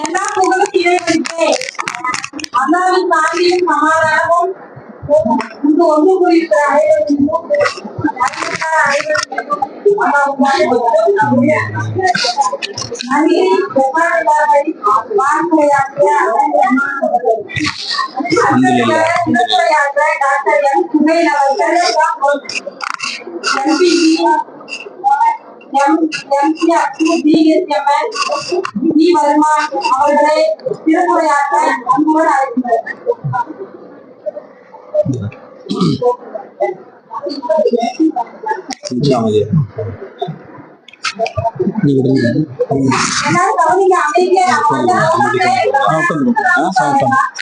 எல்லா புகழும் இறைவனுக்கே. அல்லாவின் சாந்தியும் சமாதானமும் ஒன்று குறித்த அவர்களை திருமுறையாற்ற அன்போடு அழைக்கிறார்.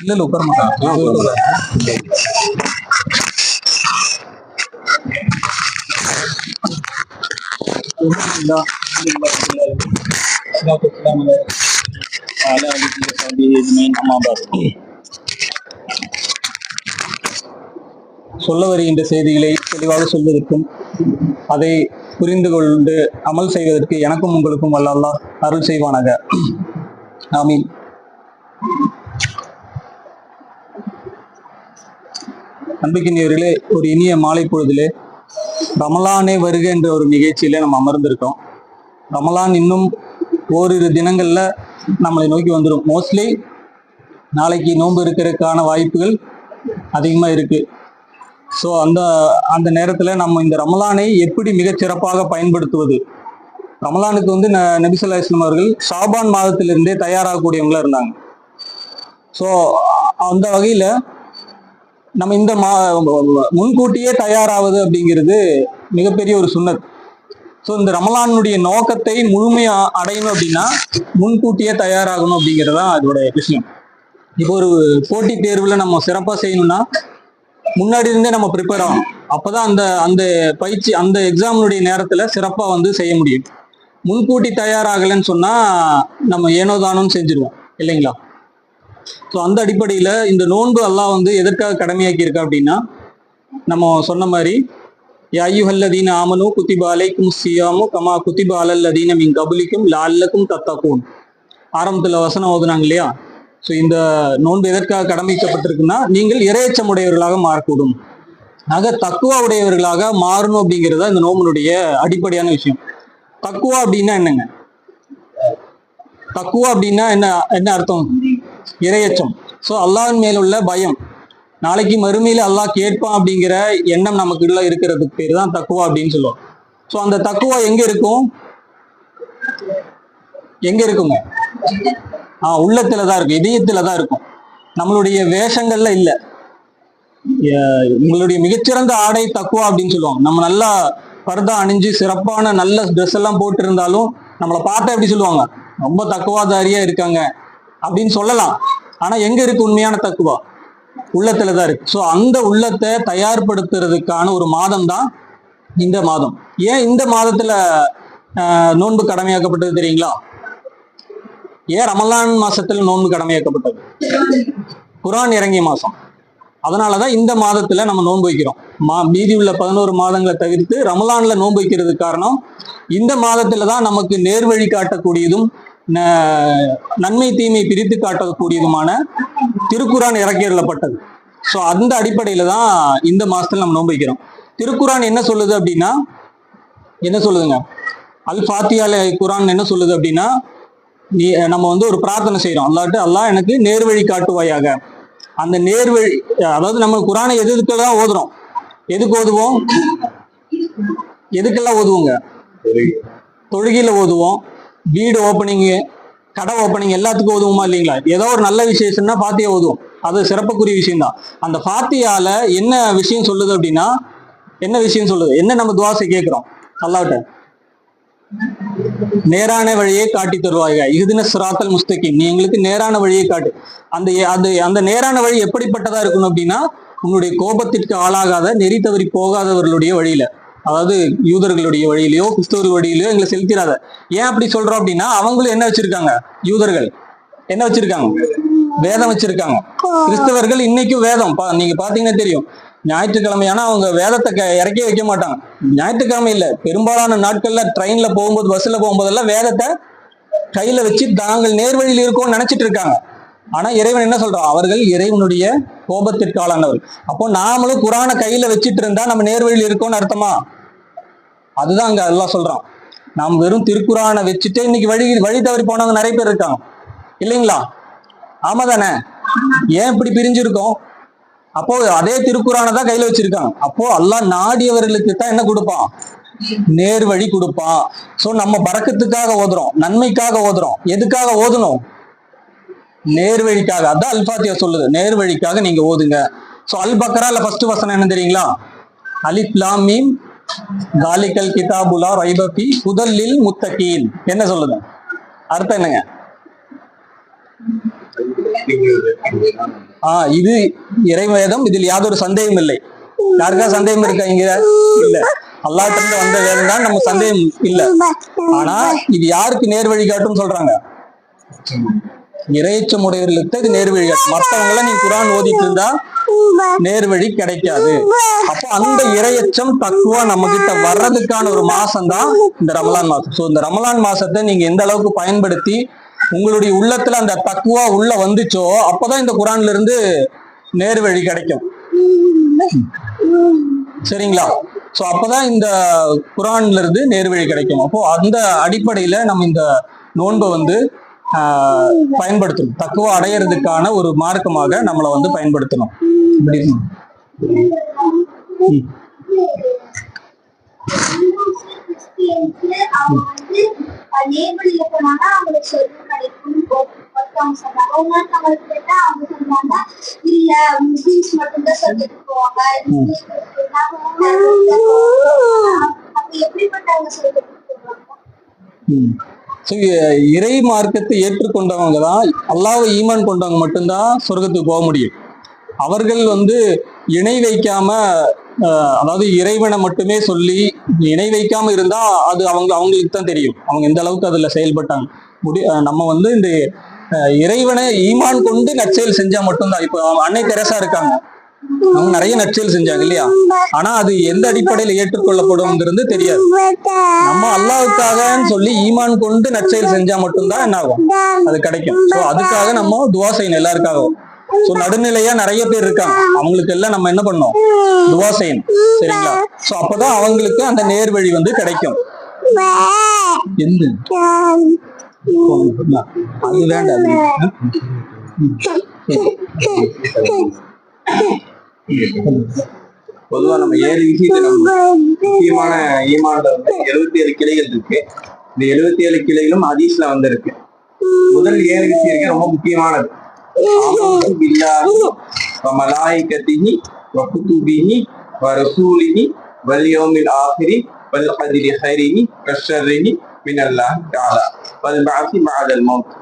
இல்ல உட்கார மாட்டாங்க. சொல்ல வருகின்ற செய்திகளை தெளிவாக சொல்வதற்கும் அதை புரிந்து கொண்டு அமல் செய்வதற்கு எனக்கும் உங்களுக்கும் வல்ல அல்லாஹ் அருள் செய்வானாக. ஆமீன். அன்பிக்கினியவர்களே, ஒரு இனிய மாலை பொழுதிலே ரமலானே வருக என்ற ஒரு நிகழ்ச்சியில நம்ம அமர்ந்திருக்கோம். ரமலான் இன்னும் ஓரிரு தினங்கள்ல நம்மளை நோக்கி வந்துடும். மோஸ்ட்லி நாளைக்கு நோன்பு இருக்கிறதுக்கான வாய்ப்புகள் அதிகமா இருக்கு. ஸோ அந்த நேரத்துல நம்ம இந்த ரமலானை எப்படி மிகச்சிறப்பாக பயன்படுத்துவது? ரமலானுக்கு வந்து நபி ஸல்லல்லாஹு அலைஹி வஸல்லம் அவர்கள் ஷாபான் மாதத்திலிருந்தே தயாராகக்கூடியவங்களா இருந்தாங்க. ஸோ அந்த வகையில நம்ம இந்த முன்கூட்டியே தயாராவது அப்படிங்கிறது மிகப்பெரிய ஒரு சுன்னத். ஸோ இந்த ரமலானுடைய நோக்கத்தை முழுமையா அடையணும் அப்படின்னா முன்கூட்டியே தயாராகணும் அப்படிங்கிறதான் அதோட விஷயம். இப்போ ஒரு போட்டி தேர்வுல நம்ம சிறப்பா செய்யணும்னா முன்னாடி இருந்தே நம்ம ப்ரிப்பேர் ஆகணும். அப்பதான் அந்த பயிற்சி அந்த எக்ஸாமினுடைய நேரத்துல சிறப்பா வந்து செய்ய முடியும். முன்கூட்டி தயாராகலைன்னு சொன்னா நம்ம ஏனோதானோன்னு செஞ்சிருவோம் இல்லைங்களா? ஸோ அந்த அடிப்படையில இந்த நோன்பு அல்லாஹ் வந்து எதற்காக கடமையாக்கி இருக்கா அப்படின்னா, நம்ம சொன்ன மாதிரி யா அய்யுஹல்லதீன ஆமனூ குத்திப அலைக்கும் ஸியாமு கமா குத்திப அலல்லதீன மின் கப்லிக்கும் லஅல்லக்கும் தத்தகூன். ஆரம்பத்துல வசனம் ஓதுனாங்க இல்லையா? ஸோ இந்த நோன்பு எதற்காக கடமைக்கப்பட்டிருக்குன்னா, நீங்கள் இறையச்சம் உடையவர்களாக மாறக்கூடும். ஆக தக்குவா உடையவர்களாக மாறணும் அப்படிங்கிறத இந்த நோம்பினுடைய அடிப்படையான விஷயம். தக்குவா அப்படின்னா என்னங்க? தக்குவா அப்படின்னா என்ன அர்த்தம்? இறையச்சம். ஸோ அல்லாஹ்வின் மேல் உள்ள பயம், நாளைக்கு மறுமையில அல்லாஹ் கேட்பான் அப்படிங்கிற எண்ணம் நமக்குள்ள இருக்கிறதுக்கு பேர் தான் தக்குவா அப்படின்னு சொல்லுவோம். ஸோ அந்த தக்குவா எங்க இருக்கும்? எங்க இருக்குங்க? உள்ளத்துலதான் இருக்கும், இதயத்துலதான் இருக்கும், நம்மளுடைய வேஷங்கள்ல இல்ல. உங்களுடைய மிகச்சிறந்த ஆடை தக்குவா அப்படின்னு சொல்லுவாங்க. நம்ம நல்லா பர்தா அணிஞ்சு சிறப்பான நல்ல ட்ரெஸ் எல்லாம் போட்டு இருந்தாலும் நம்மளை பார்த்தா எப்படி சொல்லுவாங்க? ரொம்ப தக்குவாதாரியா இருக்காங்க அப்படின்னு சொல்லலாம். ஆனா எங்க இருக்கு உண்மையான தக்குவா? உள்ளத்துலதான் இருக்கு. ஸோ அந்த உள்ளத்தை தயார்படுத்துறதுக்கான ஒரு மாதம் தான் இந்த மாதம். ஏன் இந்த மாதத்துல நோன்பு கடமையாக்கப்பட்டது தெரியுங்களா? ஏன் ரமலான் மாசத்துல நோன்பு கடமையாக்கப்பட்டது? குர்ஆன் இறங்கிய மாசம். அதனாலதான் இந்த மாதத்துல நம்ம நோன்பு வைக்கிறோம். மீதி உள்ள 11 மாதங்களை தவிர்த்து ரமலான்ல நோன்பு வைக்கிறதுக்கு காரணம், இந்த மாதத்துலதான் நமக்கு நேர்வழி காட்டக்கூடியதும் நன்மை தீமை பிரித்து காட்டக்கூடியதுமான திருக்குர்ஆன் இறக்கிடப்பட்டது. ஸோ அந்த அடிப்படையில தான் இந்த மாசத்துல நம்ம நோன்பு வைக்கிறோம். திருக்குர்ஆன் என்ன சொல்லுது அப்படின்னா, என்ன சொல்லுதுங்க? அல் ஃபாத்தியால குர்ஆன் என்ன சொல்லுது அப்படின்னா, நம்ம வந்து ஒரு பிரார்த்தனை செய்யறோம், அல்லாஹ் எனக்கு நேர்வழி காட்டுவாயாக. அந்த நேர்வழி, அதாவது நம்ம குர்ஆனை எதுக்கெல்லாம் ஓதுறோம்? எதுக்கு ஓதுவோம்? எதுக்கெல்லாம் ஓதுவோங்க? தொழுகையில ஓதுவோம், வீடு ஓப்பனிங்கு, கடை ஓப்பனிங் எல்லாத்துக்கும் ஓதுவோமா இல்லைங்களா? ஏதோ ஒரு நல்ல விசேஷம்னா ஃபாத்தியா ஓதுவோம், அது சிறப்புக்குரிய விஷயம் தான். அந்த ஃபாத்தியால என்ன விஷயம் சொல்லுது அப்படின்னா, என்ன விஷயம் சொல்லுது? என்ன நம்ம துஆ கேட்கிறோம் அல்லாஹ்ட்ட? நேரான வழியை காட்டி தருவாங்க. இஹ்தின ஸிராத்தல் முஸ்தகீம், நீ எங்களுக்கு நேரான வழியை காட்டு. அந்த நேரான வழி எப்படிப்பட்டதா இருக்கணும் அப்படின்னா, உன்னுடைய கோபத்திற்கு ஆளாகாத, நெறி தவறி போகாதவர்களுடைய வழியில, அதாவது யூதர்களுடைய வழியிலையோ கிறிஸ்தவர்கள் வழியிலையோ எங்களை செலுத்திடாத. ஏன் அப்படி சொல்றோம் அப்படின்னா, அவங்களும் என்ன வச்சிருக்காங்க? யூதர்கள் என்ன வச்சிருக்காங்க? வேதம் வச்சிருக்காங்க. கிறிஸ்தவர்கள் இன்னைக்கும் வேதம் நீங்க பாத்தீங்கன்னா தெரியும். ஞாயிற்றுக்கிழமையானா அவங்க வேதத்தை இறக்கி வைக்க மாட்டாங்க. ஞாயிற்றுக்கிழமை இல்ல, பெரும்பாலான நாட்கள்ல ட்ரெயின்ல போகும்போது, பஸ்ல போகும்போதெல்லாம் வேதத்தை கையில வச்சு தாங்கள் நேர்வழியில் இருக்கோம்னு நினைச்சிட்டு இருக்காங்க. ஆனா இறைவன் என்ன சொல்றான்? அவர்கள் இறைவனுடைய கோபத்திற்கு ஆளானவர். அப்போ நாமளும் குரானை கையில வச்சிட்டு இருந்தா நம்ம நேர்வழியில் இருக்கோம்னு அர்த்தமா? அதுதான் அங்க அல்லாஹ் சொல்றான். நாம் வெறும் திருக்குறானை வச்சுட்டு இன்னைக்கு வழி தவறி போனவங்க நிறைய பேர் இருக்காங்க இல்லைங்களா? ஆமா தானே? ஏன் இப்படி பிரிஞ்சிருக்கோம்? அப்போ அதே திருக்குறானை தான் கையில வச்சிருக்காங்க. அப்போ அல்லாஹ் நாடியவர்களுக்கு தான் என்ன கொடுப்பான்? நேர்வழி கொடுப்பான். சோ நம்ம பரக்கத்துக்காக ஓதுறோம், நன்மைக்காக ஓதுறோம். எதுக்காக ஓதணும்? நேர்வழிக்காக. அதான் அல்பாத்தியா சொல்லுது, நேர்வழிக்காக நீங்க ஓதுங்க. சோ அல் பக்ரால ஃபர்ஸ்ட் வசனம் என்ன தெரியுங்களா? அலிஃப் லாம் மீம் தாலிகல் கிதாபுலா ரைப ஃபீ ஹுதல் முத்தகீன். என்ன சொல்லுது? அர்த்தம் என்னங்க? இது இறைவேதம், இதில் யாதொரு சந்தேகம் இல்லை. யாருக்கா சந்தேகம் இருக்கா இங்க? இல்ல. அல்லாஹ் இருந்து வந்த வேதம் தான், நம்ம சந்தேகம் இல்ல. ஆனா இது யாருக்கு நேர்வழி காட்டும் சொல்றாங்க? இறையச்சம் உடையவர்களுக்கு இது நேர்வழி காட்டும். மற்றவங்கள நீ குரான் ஓதிட்டு இருந்தா நேர்வழி கிடைக்காது. அப்போ அந்த இறையச்சம் தக்குவா நம்ம கிட்ட வர்றதுக்கான ஒரு மாசம் தான் இந்த ரமலான் மாசம். சோ இந்த ரமலான் மாசத்தை நீங்க எந்த அளவுக்கு பயன்படுத்தி உங்களுடைய உள்ளத்துல அந்த தக்குவா உள்ள வந்துச்சோ அப்பதான் இந்த குரான்ல இருந்து நேர்வழி கிடைக்கும். சரிங்களா? சோ அப்பதான் இந்த குரான்ல இருந்து நேர்வழி கிடைக்கும். அப்போ அந்த அடிப்படையில நம்ம இந்த நோன்பை வந்து பயன்படுத்தணும். தக்குவா அடையிறதுக்கான ஒரு மார்க்கமாக நம்மளை வந்து பயன்படுத்தணும். இறை மார்க்கத்தை ஏற்றுக்கொண்டவங்க தான், அல்லாஹ்வை ஈமான் கொண்டவங்க மட்டும்தான் சொர்க்கத்துக்கு போக முடியும். அவர்கள் வந்து இணை வைக்காம, அதாவது இறைவனை மட்டுமே சொல்லி இணை வைக்காம இருந்தா அது அவங்களுக்கு தான் தெரியும் அவங்க எந்த அளவுக்கு அதுல செயல்பட்டாங்க. நம்ம வந்து இந்த இறைவனை ஈமான் கொண்டு நற்செயல் செஞ்சா மட்டும்தான். இப்போ அன்னை தெரசா இருக்காங்க, அவங்க நிறைய நற்செயல் செஞ்சாங்க இல்லையா? ஆனா அது எந்த அடிப்படையில ஏற்றுக்கொள்ளப்படும்ங்கிறது தெரியாது. நம்ம அல்லாஹ்வுக்காகன்னு சொல்லி ஈமான் கொண்டு நற்செயல் செஞ்சா மட்டும்தான் என்ன ஆகும்? அது கிடைக்கும். சோ அதுக்காக நம்ம துவா செய்யணும் எல்லாருக்காகவும். சோ நடுநிலையா நிறைய பேர் இருக்காங்க, அவங்களுக்கு எல்லாம் நம்ம என்ன பண்ணோம்? துவா செய்யணும். சரிங்களா? சோ அப்பதான் அவங்களுக்கு அந்த நேர்வழி வந்து கிடைக்கும். அது வேண்டாம். பொதுவா நம்ம 7 விஷயத்துல முக்கியமான ஈமான்ல வந்து 77 கிளைகள் இருக்கு. இந்த 77 கிளைகளும் ஹதீஸ்ல வந்து இருக்கு. முதல் 7 விஷயம் இருக்கு, ரொம்ப முக்கியமானது. ஆமன்து பில்லாஹி வ மலாயிகத்திஹி வ குதுபிஹி வ ரசூலிஹி வல் யௌமில் ஆகிரி வல் கத்ரி கைரிஹி வ ஷர்ரிஹி மினல்லாஹி தஆலா வல் பஅஸி பஅதல் மௌத்.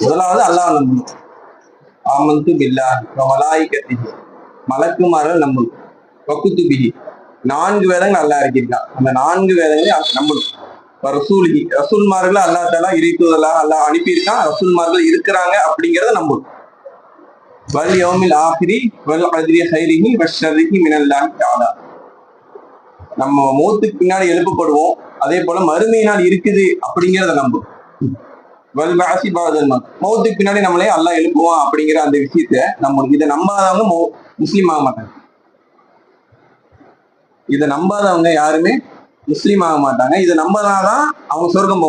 முதலாவது அல்லாஹ் நம்பணும். ஆமன்து பில்லாஹி வ மலாயிகத்திஹி, மலக்குமார்கள் நம்பணும். வகுத்துபிஹி, 4 வேதங்கள் அல்லாஹ் இருக்கின்றான், அந்த 4 வேதங்களையும் நம்பணும். ரசூலிஹி, ரசூல்மார்கள் அல்லாஹ் தஆலா இறைத்தூதலாக அல்லாஹ் அனுப்பியிருக்கான், ரசூல்மார்கள் இருக்கிறாங்க அப்படிங்கிறத நம்பணும். வல் யௌமில் ஆகிரி வல் கத்ரி கைரிஹி வ ஷர்ரிஹி மினல்லாஹி தஆலா, நம்ம மௌத்துக்கு பின்னாடி எழுப்பப்படுவோம், அதே போல மறுமை நாள் இருக்குது அப்படிங்கிறத நம்பணும். வல் பஅஸி பஅதல் மௌத், மௌத்துக்கு பின்னாடி நம்மளே அல்லாஹ் எழுப்புவான் அப்படிங்கிற அந்த விஷயத்த நம்ம, இதை நம்பாதவங்க முஸ்லீம் ஆக மாட்டாங்க. இதை நம்பாதவங்க யாருமே முஸ்லீம் ஆக மாட்டாங்க. இதை நம்பதாதான் அவங்க சொர்க்கம்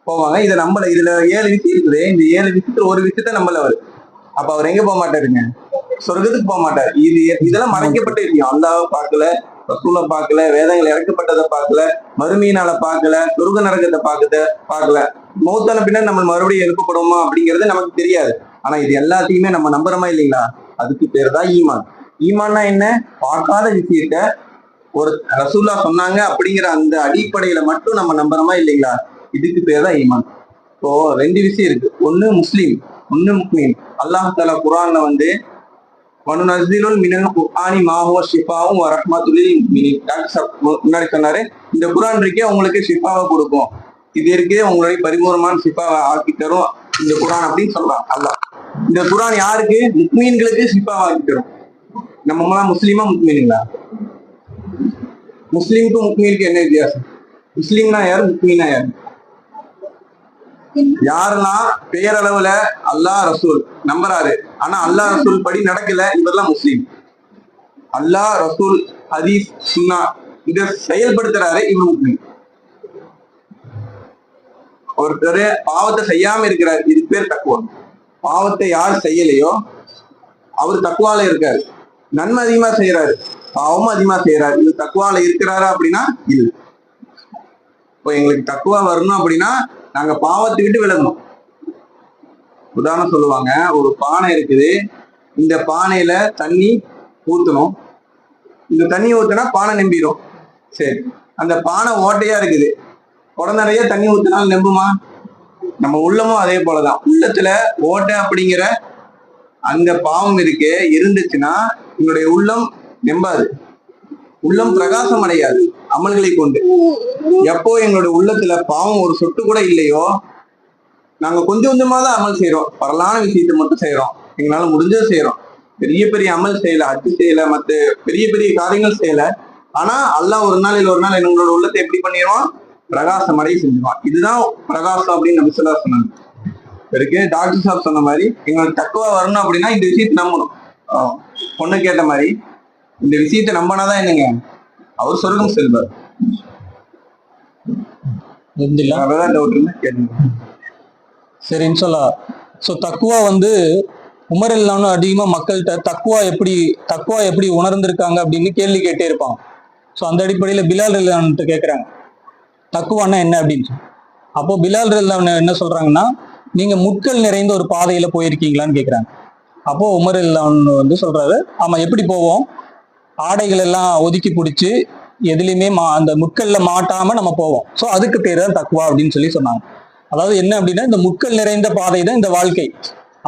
போவாங்க. இதை நம்பல. இதுல 7 விஷயம் இருக்குது. இந்த 7 விஷயத்துல ஒரு விஷயத்த நம்பல அவரு. அப்ப அவர் எங்க போக மாட்டாருங்க? சொர்க்கத்துக்கு போக மாட்டாரு. இதெல்லாம் மறைக்கப்பட்ட விஷயம். அல்லாஹ்வை பார்க்கல, ரசூலை பார்க்கல, வேதங்கள் இறக்கப்பட்டதை பார்க்கல, மறுமையினால பார்க்கல, சொர்க்க நரகத்தை பார்க்கல. மௌத்தான பின்னர் நம்ம மறுபடியும் எழுப்பப்படுவோமா அப்படிங்கிறது நமக்கு தெரியாது. ஆனா இது எல்லாத்தையுமே நம்ம நம்புறோமா இல்லைங்களா? அதுக்கு பேர் தான் ஈமான். ஈமான்னா என்ன? பார்க்காத விஷயத்த ஒரு ரசூல்லா சொன்னாங்க அப்படிங்கிற அந்த அடிப்படையில மட்டும் நம்ம நம்புறோமா இல்லைங்களா? இதுக்கு பேர் தான் ஈமான். இப்போ 2 விஷயம் இருக்கு. ஒண்ணு முஸ்லீம், ஒண்ணு முக்மீன். அல்லாஹ் தஆலா குர்ஆன்ல வந்து வனுனஸ்ஸிலுல் மினல் குர்ஆனி மா ஹுவ ஷிஃபாஉன் வ ரஹ்மத்துல் லில் முஃமினீன், முன்னாடி சொன்னாரு, இந்த குர்ஆன் இருக்கே உங்களுக்கு ஷிஃபாவை கொடுக்கும், இது இருக்கே உங்களுடைய பரிபூர்ணமான ஷிஃபாவை ஆக்கி தரும் இந்த குர்ஆன் அப்படின்னு சொல்றான் அல்லாஹ். இந்த குர்ஆன் யாருக்கு? முக்மீன்களுக்கு ஷிஃபாவை ஆக்கி தரும். நம்ம முஸ்லீமா முக்மீனுங்களா? முஸ்லீமுக்கும் முக்மீனுக்கு என்ன வித்தியாசம்? முஸ்லீம்னா யாரு, முக்மீனா யாரு? யாரெல்லாம் பேரளவுல அல்லாஹ் ரசூல் நம்புறாரு, ஆனா அல்லாஹ் ரசூல் படி நடக்கல, இவரெல்லாம் முஸ்லீம். அல்லாஹ் ரசூல் ஹதீஸ் சுன்னா இத செயல்படுத்துறாரு, இவர் முஸ்லீம். ஒருத்தர் பாவத்தை செய்யாம இருக்கிறார், இது பேர் தக்குவா. பாவத்தை யார் செய்யலையோ அவர் தக்குவால இருக்காரு. நன்மை அதிகமா செய்யறாரு, பாவமும் அதிகமா செய்யறாரு, இது தக்குவால இருக்கிறாரா அப்படின்னா இல்ல. இப்போ எங்களுக்கு தக்குவா வரணும் அப்படின்னா நாங்க பாவத்துக்கிட்டு விலகணும். உதாரணம் சொல்லுவாங்க, ஒரு பானை இருக்குது, இந்த பானையில தண்ணி ஊத்தணும், இந்த தண்ணி ஊத்துனா பானை நம்பிடும். சரி, அந்த பானை ஓட்டையா இருக்குது, குடம் நிறைய தண்ணி ஊத்தினாலும் நம்புமா? நம்ம உள்ளமும் அதே போலதான். உள்ளத்துல ஓட்டை அப்படிங்கிற அந்த பாவம் இருந்துச்சுன்னா என்னுடைய உள்ளம் நம்பாது, உள்ளம் பிரகாசம் அடையாது அமல்களை கொண்டு. எப்போ எங்களுடைய உள்ளத்துல பாவம் ஒரு சொட்டு கூட இல்லையோ, நாங்க கொஞ்சம் கொஞ்சமா தான் அமல் செய்யறோம், பரலான விஷயத்தை மட்டும் செய்யறோம், எங்களால முடிஞ்சதை செய்யறோம். பெரிய பெரிய அமல் செய்யல, அச்சு செய்யல, மத்த பெரிய பெரிய காரியங்கள் செய்யல. ஆனா அல்லாஹ் ஒரு நாள் இல்ல ஒரு நாள் எங்களோட உள்ளத்தை எப்படி பண்ணிடுவான்? பிரகாசம் அடைய செஞ்சுவான். இதுதான் பிரகாசம் அப்படின்னு நபி ஸல்லல்லாஹு அலைஹி வஸல்லம் இருக்கு. டாக்டர் சாப் சொன்ன மாதிரி எங்களுக்கு தக்குவா வரணும் அப்படின்னா இந்த விஷயத்தை நம்பணும். பொண்ணு கேட்ட மாதிரி இந்த விஷயத்தை நம்பினாதான் என்னங்க அவர் சொர்க்கம் செல்வார். அதான் டவுட் கேளுங்க. சரி, இன்ஷால்லா. ஸோ தக்குவா வந்து உமர் இல்லாம அதிகமா மக்கள்கிட்ட தக்குவா எப்படி உணர்ந்திருக்காங்க அப்படின்னு கேள்வி கேட்டே இருப்பாங்க. ஸோ அந்த அடிப்படையில் பிலால் ரலியல்லாஹு கேட்குறாங்க தக்குவான்னா என்ன அப்படின்னு. அப்போ பிலால் ரலியல்லாஹு என்ன சொல்றாங்கன்னா, நீங்க முட்கள் நிறைந்த ஒரு பாதையில போயிருக்கீங்களான்னு கேட்குறாங்க. அப்போ உமர் ரலியல்லாஹு வந்து சொல்றாரு, ஆமா, எப்படி போவோம்? ஆடைகள் எல்லாம் ஒதுக்கி பிடிச்சி எதுலையுமே அந்த முட்கள்ல மாட்டாம நம்ம போவோம். ஸோ அதுக்கு பேர் தான் தக்குவா அப்படின்னு சொல்லி சொன்னாங்க. அதாவது என்ன அப்படின்னா, இந்த முட்கள் நிறைந்த பாதை தான் இந்த வாழ்க்கை.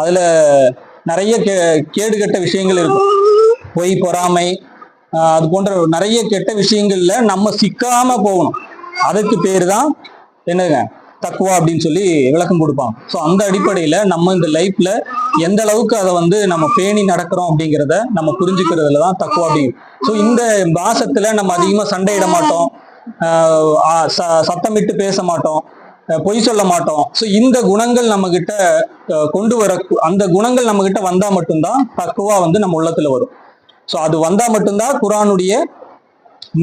அதுல நிறைய கேடுகட்ட விஷயங்கள் இருக்கும், பொய், பொறாமை, அது போன்ற நிறைய கெட்ட விஷயங்கள்ல நம்ம சிக்காம போகணும். அதுக்கு பேர் தான் என்னங்க தக்குவா அப்படின்னு சொல்லி விளக்கம் கொடுப்பாங்க. ஸோ அந்த அடிப்படையில நம்ம இந்த லைஃப்ல எந்த அளவுக்கு அதை வந்து நம்ம பேணி நடக்கிறோம் அப்படிங்கிறத நம்ம புரிஞ்சுக்கிறதுல தான் தக்குவா அப்படிங்கும். ஸோ இந்த மாசத்துல நம்ம அதிகமா சண்டையிட மாட்டோம், சத்தமிட்டு பேச மாட்டோம், பொய் சொல்ல மாட்டோம். ஸோ இந்த குணங்கள் நம்ம கிட்ட கொண்டு வர, அந்த குணங்கள் நம்ம கிட்ட வந்தா மட்டும்தான் தக்குவா வந்து நம்ம உள்ளத்துல வரும். ஸோ அது வந்தா மட்டும்தான் குர்ஆனுடைய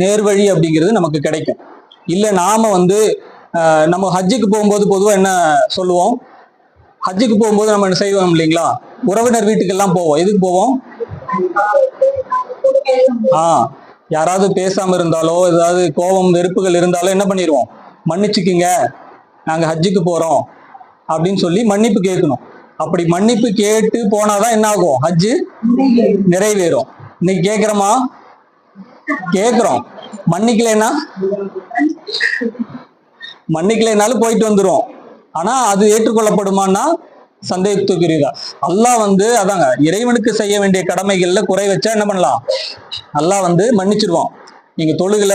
நேர்வழி அப்படிங்கிறது நமக்கு கிடைக்கும். இல்லை நாம வந்து நம்ம ஹஜ்ஜுக்கு போகும்போது பொதுவாக என்ன சொல்லுவோம், ஹஜ்ஜுக்கு போகும்போது நம்ம என்ன செய்வோம் இல்லைங்களா, உறவினர் வீட்டுக்கெல்லாம் போவோம். எதுக்கு போவோம்? யாராவது பேசாம இருந்தாலோ ஏதாவது கோபம் வெறுப்புகள் இருந்தாலோ என்ன பண்ணிடுவோம், மன்னிச்சுக்குங்க நாங்க ஹஜ்ஜுக்கு போறோம் அப்படின்னு சொல்லி மன்னிப்பு கேட்கணும். அப்படி மன்னிப்பு கேட்டு போனாதான் என்ன ஆகும், ஹஜ்ஜு நிறைவேறும். இன்னைக்கு கேட்கிறோமா? கேட்கிறோம். மன்னிக்கலைனாலும் போயிட்டு வந்துடும். ஆனா அது ஏற்றுக்கொள்ளப்படுமான்னா சந்தேகத்துக்குரியதா. அல்லாஹ் வந்து அதாங்க, இறைவனுக்கு செய்ய வேண்டிய கடமைகள்ல குறை வச்சா என்ன பண்ணலாம், அல்லாஹ் வந்து மன்னிச்சிருவான். நீங்க தொழுகல,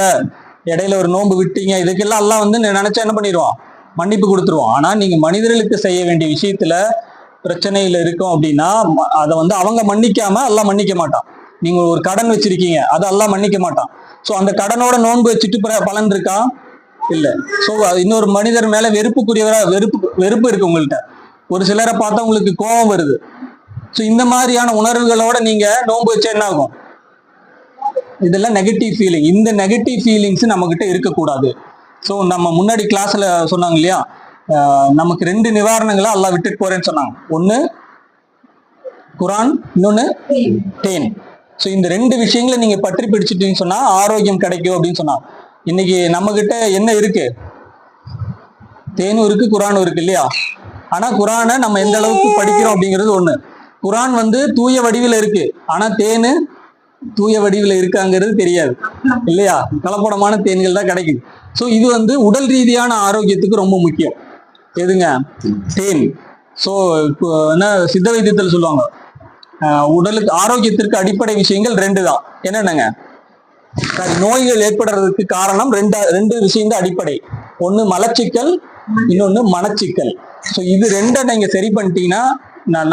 இடையில ஒரு நோன்பு விட்டீங்க, இதுக்கெல்லாம் அல்லாஹ் வந்து நினைச்சா என்ன பண்ணிடுவான், மன்னிப்பு கொடுத்துருவான். ஆனா நீங்க மனிதர்களுக்கு செய்ய வேண்டிய விஷயத்துல பிரச்சனையில இருக்கும் அப்படின்னா அதை வந்து அவங்க மன்னிக்காம அல்லாஹ் மன்னிக்க மாட்டான். நீங்க ஒரு கடன் வச்சிருக்கீங்க, அதை அல்லாஹ் மன்னிக்க மாட்டான். ஸோ அந்த கடனோட நோன்பு வச்சுட்டு பலன் இருக்கா? இல்லை. ஸோ இன்னொரு மனிதர் மேல வெறுப்பு இருக்கு உங்கள்கிட்ட, ஒரு சிலரை பார்த்தா உங்களுக்கு கோபம் வருது. ஸோ இந்த மாதிரியான உணர்வுகளோட நீங்க நோன்பு வச்சா என்ன ஆகும், இதெல்லாம் நெகட்டிவ் ஃபீலிங். இந்த நெகட்டிவ் ஃபீலிங்ஸ் நம்ம கிட்ட இருக்கக்கூடாது. ஸோ நம்ம முன்னாடி கிளாஸ்ல சொன்னாங்க இல்லையா, நமக்கு 2 நிவாரணங்களை அல்லாஹ் விட்டுட்டு போறேன்னு சொன்னாங்க. ஒண்ணு குர்ஆன், இன்னொன்னு தேன். ஸோ இந்த 2 விஷயங்களை நீங்க பற்றி பிடிச்சிட்டீங்கன்னு சொன்னா ஆரோக்கியம் கிடைக்கும் அப்படின்னு சொன்னாங்க. இன்னைக்கு நம்ம கிட்ட என்ன இருக்கு, தேனும் இருக்கு, குர்ஆனும் இருக்கு இல்லையா. ஆனா குர்ஆனை நம்ம எந்த அளவுக்கு படிக்கிறோம் அப்படிங்கிறது ஒண்ணு. குர்ஆன் வந்து தூய வடிவில் இருக்கு, ஆனா தேனு தூய வடிவில் இருக்காங்கிறது தெரியாது இல்லையா, கலப்படமான தேன்கள் தான் கிடைக்குது. ஸோ இது வந்து உடல் ரீதியான ஆரோக்கியத்துக்கு ரொம்ப முக்கியம். எதுங்க? தேன். ஸோ என்ன சித்த வைத்தியத்தில் சொல்லுவாங்க, உடலுக்கு ஆரோக்கியத்திற்கு அடிப்படை விஷயங்கள் 2 தான். என்னென்னங்க? நோய்கள் ஏற்படுறதுக்கு காரணம் 2 விஷயம் தான் அடிப்படை. ஒண்ணு மலச்சிக்கல், இன்னொன்னு மனச்சிக்கல். ஸோ இது 2 நீங்க சரி பண்ணிட்டீங்கன்னா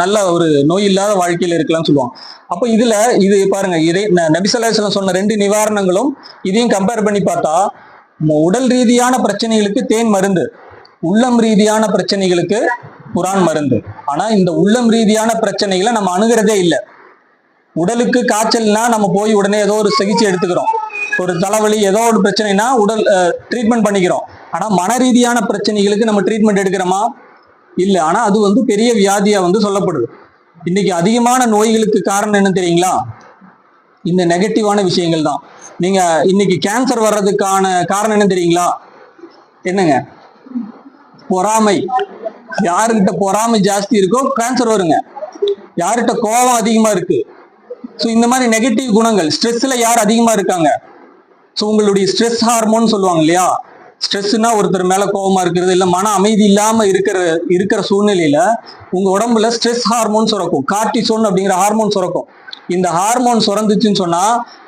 நல்ல ஒரு நோய் இல்லாத வாழ்க்கையில இருக்கலாம்னு சொல்லுவாங்க. அப்போ இது பாருங்க, நபி ஸல்லல்லாஹு அலைஹி வஸல்லம் சொன்ன 2 நிவாரணங்களும் இதையும் கம்பேர் பண்ணி பார்த்தா உடல் ரீதியான பிரச்சனைகளுக்கு தேன் மருந்து, உள்ளம் ரீதியான பிரச்சனைகளுக்கு குரான் மருந்து. ஆனா இந்த உள்ளம் ரீதியான பிரச்சனைகளை நம்ம அணுகிறதே இல்லை. உடலுக்கு காய்ச்சல்னா நம்ம போய் உடனே ஏதோ ஒரு சிகிச்சை எடுத்துக்கிறோம். ஒரு தலைவலி ஏதோ ஒரு பிரச்சனைனா உடல் ட்ரீட்மெண்ட் பண்ணிக்கிறோம். ஆனா மன ரீதியான பிரச்சனைகளுக்கு நம்ம ட்ரீட்மெண்ட் எடுக்கிறோமா? இல்லை. ஆனா அது பெரிய வியாதியா சொல்லப்படுது. இன்னைக்கு அதிகமான நோய்களுக்கு காரணம் என்ன தெரியுங்களா? இந்த நெகட்டிவான விஷயங்கள் தான். நீங்க இன்னைக்கு கேன்சர் வர்றதுக்கான காரணம் என்ன தெரியுங்களா? என்னங்க? பொறாமை. யாருக்கிட்ட பொறாமை ஜாஸ்தி இருக்கோ கேன்சர் வருங்க. யார்கிட்ட கோபம் அதிகமா இருக்கு, ஸோ இந்த மாதிரி நெகட்டிவ் குணங்கள். ஸ்ட்ரெஸ்ல யார் அதிகமா இருக்காங்க? ஸோ உங்களுடைய ஸ்ட்ரெஸ் ஹார்மோன் சொல்லுவாங்க இல்லையா? ஸ்ட்ரெஸ்னா ஒருத்தர் மேல கோபமா இருக்கிறது, இல்லை மன அமைதி இல்லாம இருக்கிற சூழ்நிலையில உங்க உடம்புல ஸ்ட்ரெஸ் ஹார்மோன் சுரக்கும். கார்டிசோன் அப்படிங்கிற ஹார்மோன் சுரக்கும். இந்த ஹார்மோன் சுரந்துச்சுன்னு சொன்னா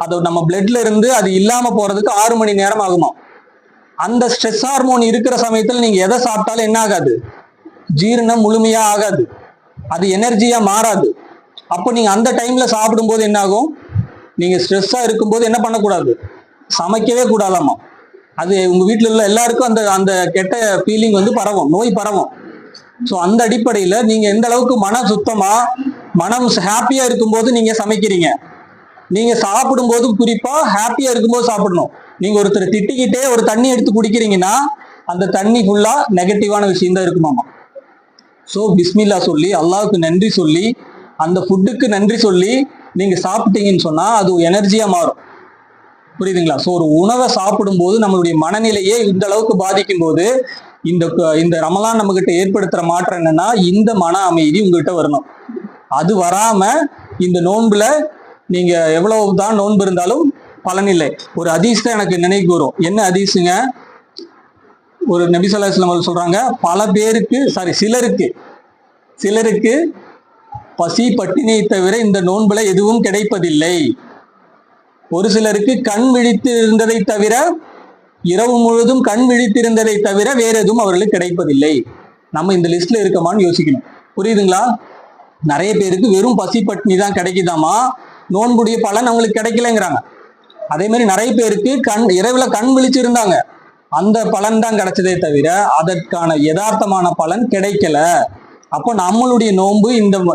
அது நம்ம பிளட்ல இருந்து அது இல்லாம போறதுக்கு 6 மணி நேரம் ஆகுமா. அந்த ஸ்ட்ரெஸ் ஹார்மோன் இருக்கிற சமயத்துல நீங்க எதை சாப்பிட்டாலும் என்ன ஆகாது? ஜீரணம் முழுமையா ஆகாது. அது எனர்ஜியா மாறாது. அப்போ நீங்க அந்த டைம்ல சாப்பிடும்போது என்ன ஆகும்? நீங்க ஸ்ட்ரெஸ்ஸா இருக்கும்போது என்ன பண்ணக்கூடாது? சமைக்கவே கூடாதாமா. அது உங்க வீட்டுல உள்ள எல்லாருக்கும் அந்த அந்த கெட்ட ஃபீலிங் பரவும், நோய் பரவும். ஸோ அந்த அடிப்படையில நீங்க எந்த அளவுக்கு மன சுத்தமா மனம் ஹாப்பியா இருக்கும்போது நீங்க சமைக்கிறீங்க. நீங்க சாப்பிடும்போது குறிப்பா ஹாப்பியா இருக்கும்போது சாப்பிடணும். நீங்க ஒருத்தர் திட்டிக்கிட்டே ஒரு தண்ணி எடுத்து குடிக்கிறீங்கன்னா அந்த தண்ணி ஃபுல்லா நெகட்டிவான விஷயம் தான் இருக்குமாமா. ஸோ பிஸ்மில்லா சொல்லி அல்லாஹ்வுக்கு நன்றி சொல்லி அந்த ஃபுட்டுக்கு நன்றி சொல்லி நீங்க சாப்பிட்டீங்கன்னு சொன்னா அது எனர்ஜியா மாறும். புரியுதுங்களா? ஸோ ஒரு உணவை சாப்பிடும்போது நம்மளுடைய மனநிலையே இந்த அளவுக்கு பாதிக்கும் போது இந்த ரமலான் நம்ம கிட்ட ஏற்படுத்துற மாற்றம் என்னன்னா, இந்த மன அமைதி உங்ககிட்ட வரணும். அது வராம இந்த நோன்புல நீங்க எவ்வளவுதான் நோன்பு இருந்தாலும் பலன் இல்லை. ஒரு ஹதீஸ் தான் எனக்கு நினைவுக்கு வரும். என்ன ஹதீஸுங்க? ஒரு நபி ஸல்லல்லாஹு அலைஹி வஸல்லம் சொல்றாங்க, பல பேருக்கு சிலருக்கு பசி பட்டினியை தவிர இந்த நோன்புல எதுவும் கிடைப்பதில்லை. ஒரு சிலருக்கு கண் விழித்து இருந்ததை தவிர, இரவு முழுவதும் கண் விழித்திருந்ததை தவிர வேற எதுவும் அவர்களுக்கு கிடைப்பதில்லை. நம்ம இந்த லிஸ்ட்ல இருக்கமான்னு யோசிக்கணும். புரியுதுங்களா? நிறைய பேருக்கு வெறும் பசி பட்டினி தான் கிடைக்குதாமா, நோன்புடைய பலன் அவங்களுக்கு கிடைக்கலங்கிறாங்க. அதே மாதிரி நிறைய பேருக்கு இரவுல கண் விழிச்சிருந்தாங்க, அந்த பலன் தான் கிடைச்சதே தவிர அதற்கான யதார்த்தமான பலன் கிடைக்கல. அப்போ நம்மளுடைய நோன்பு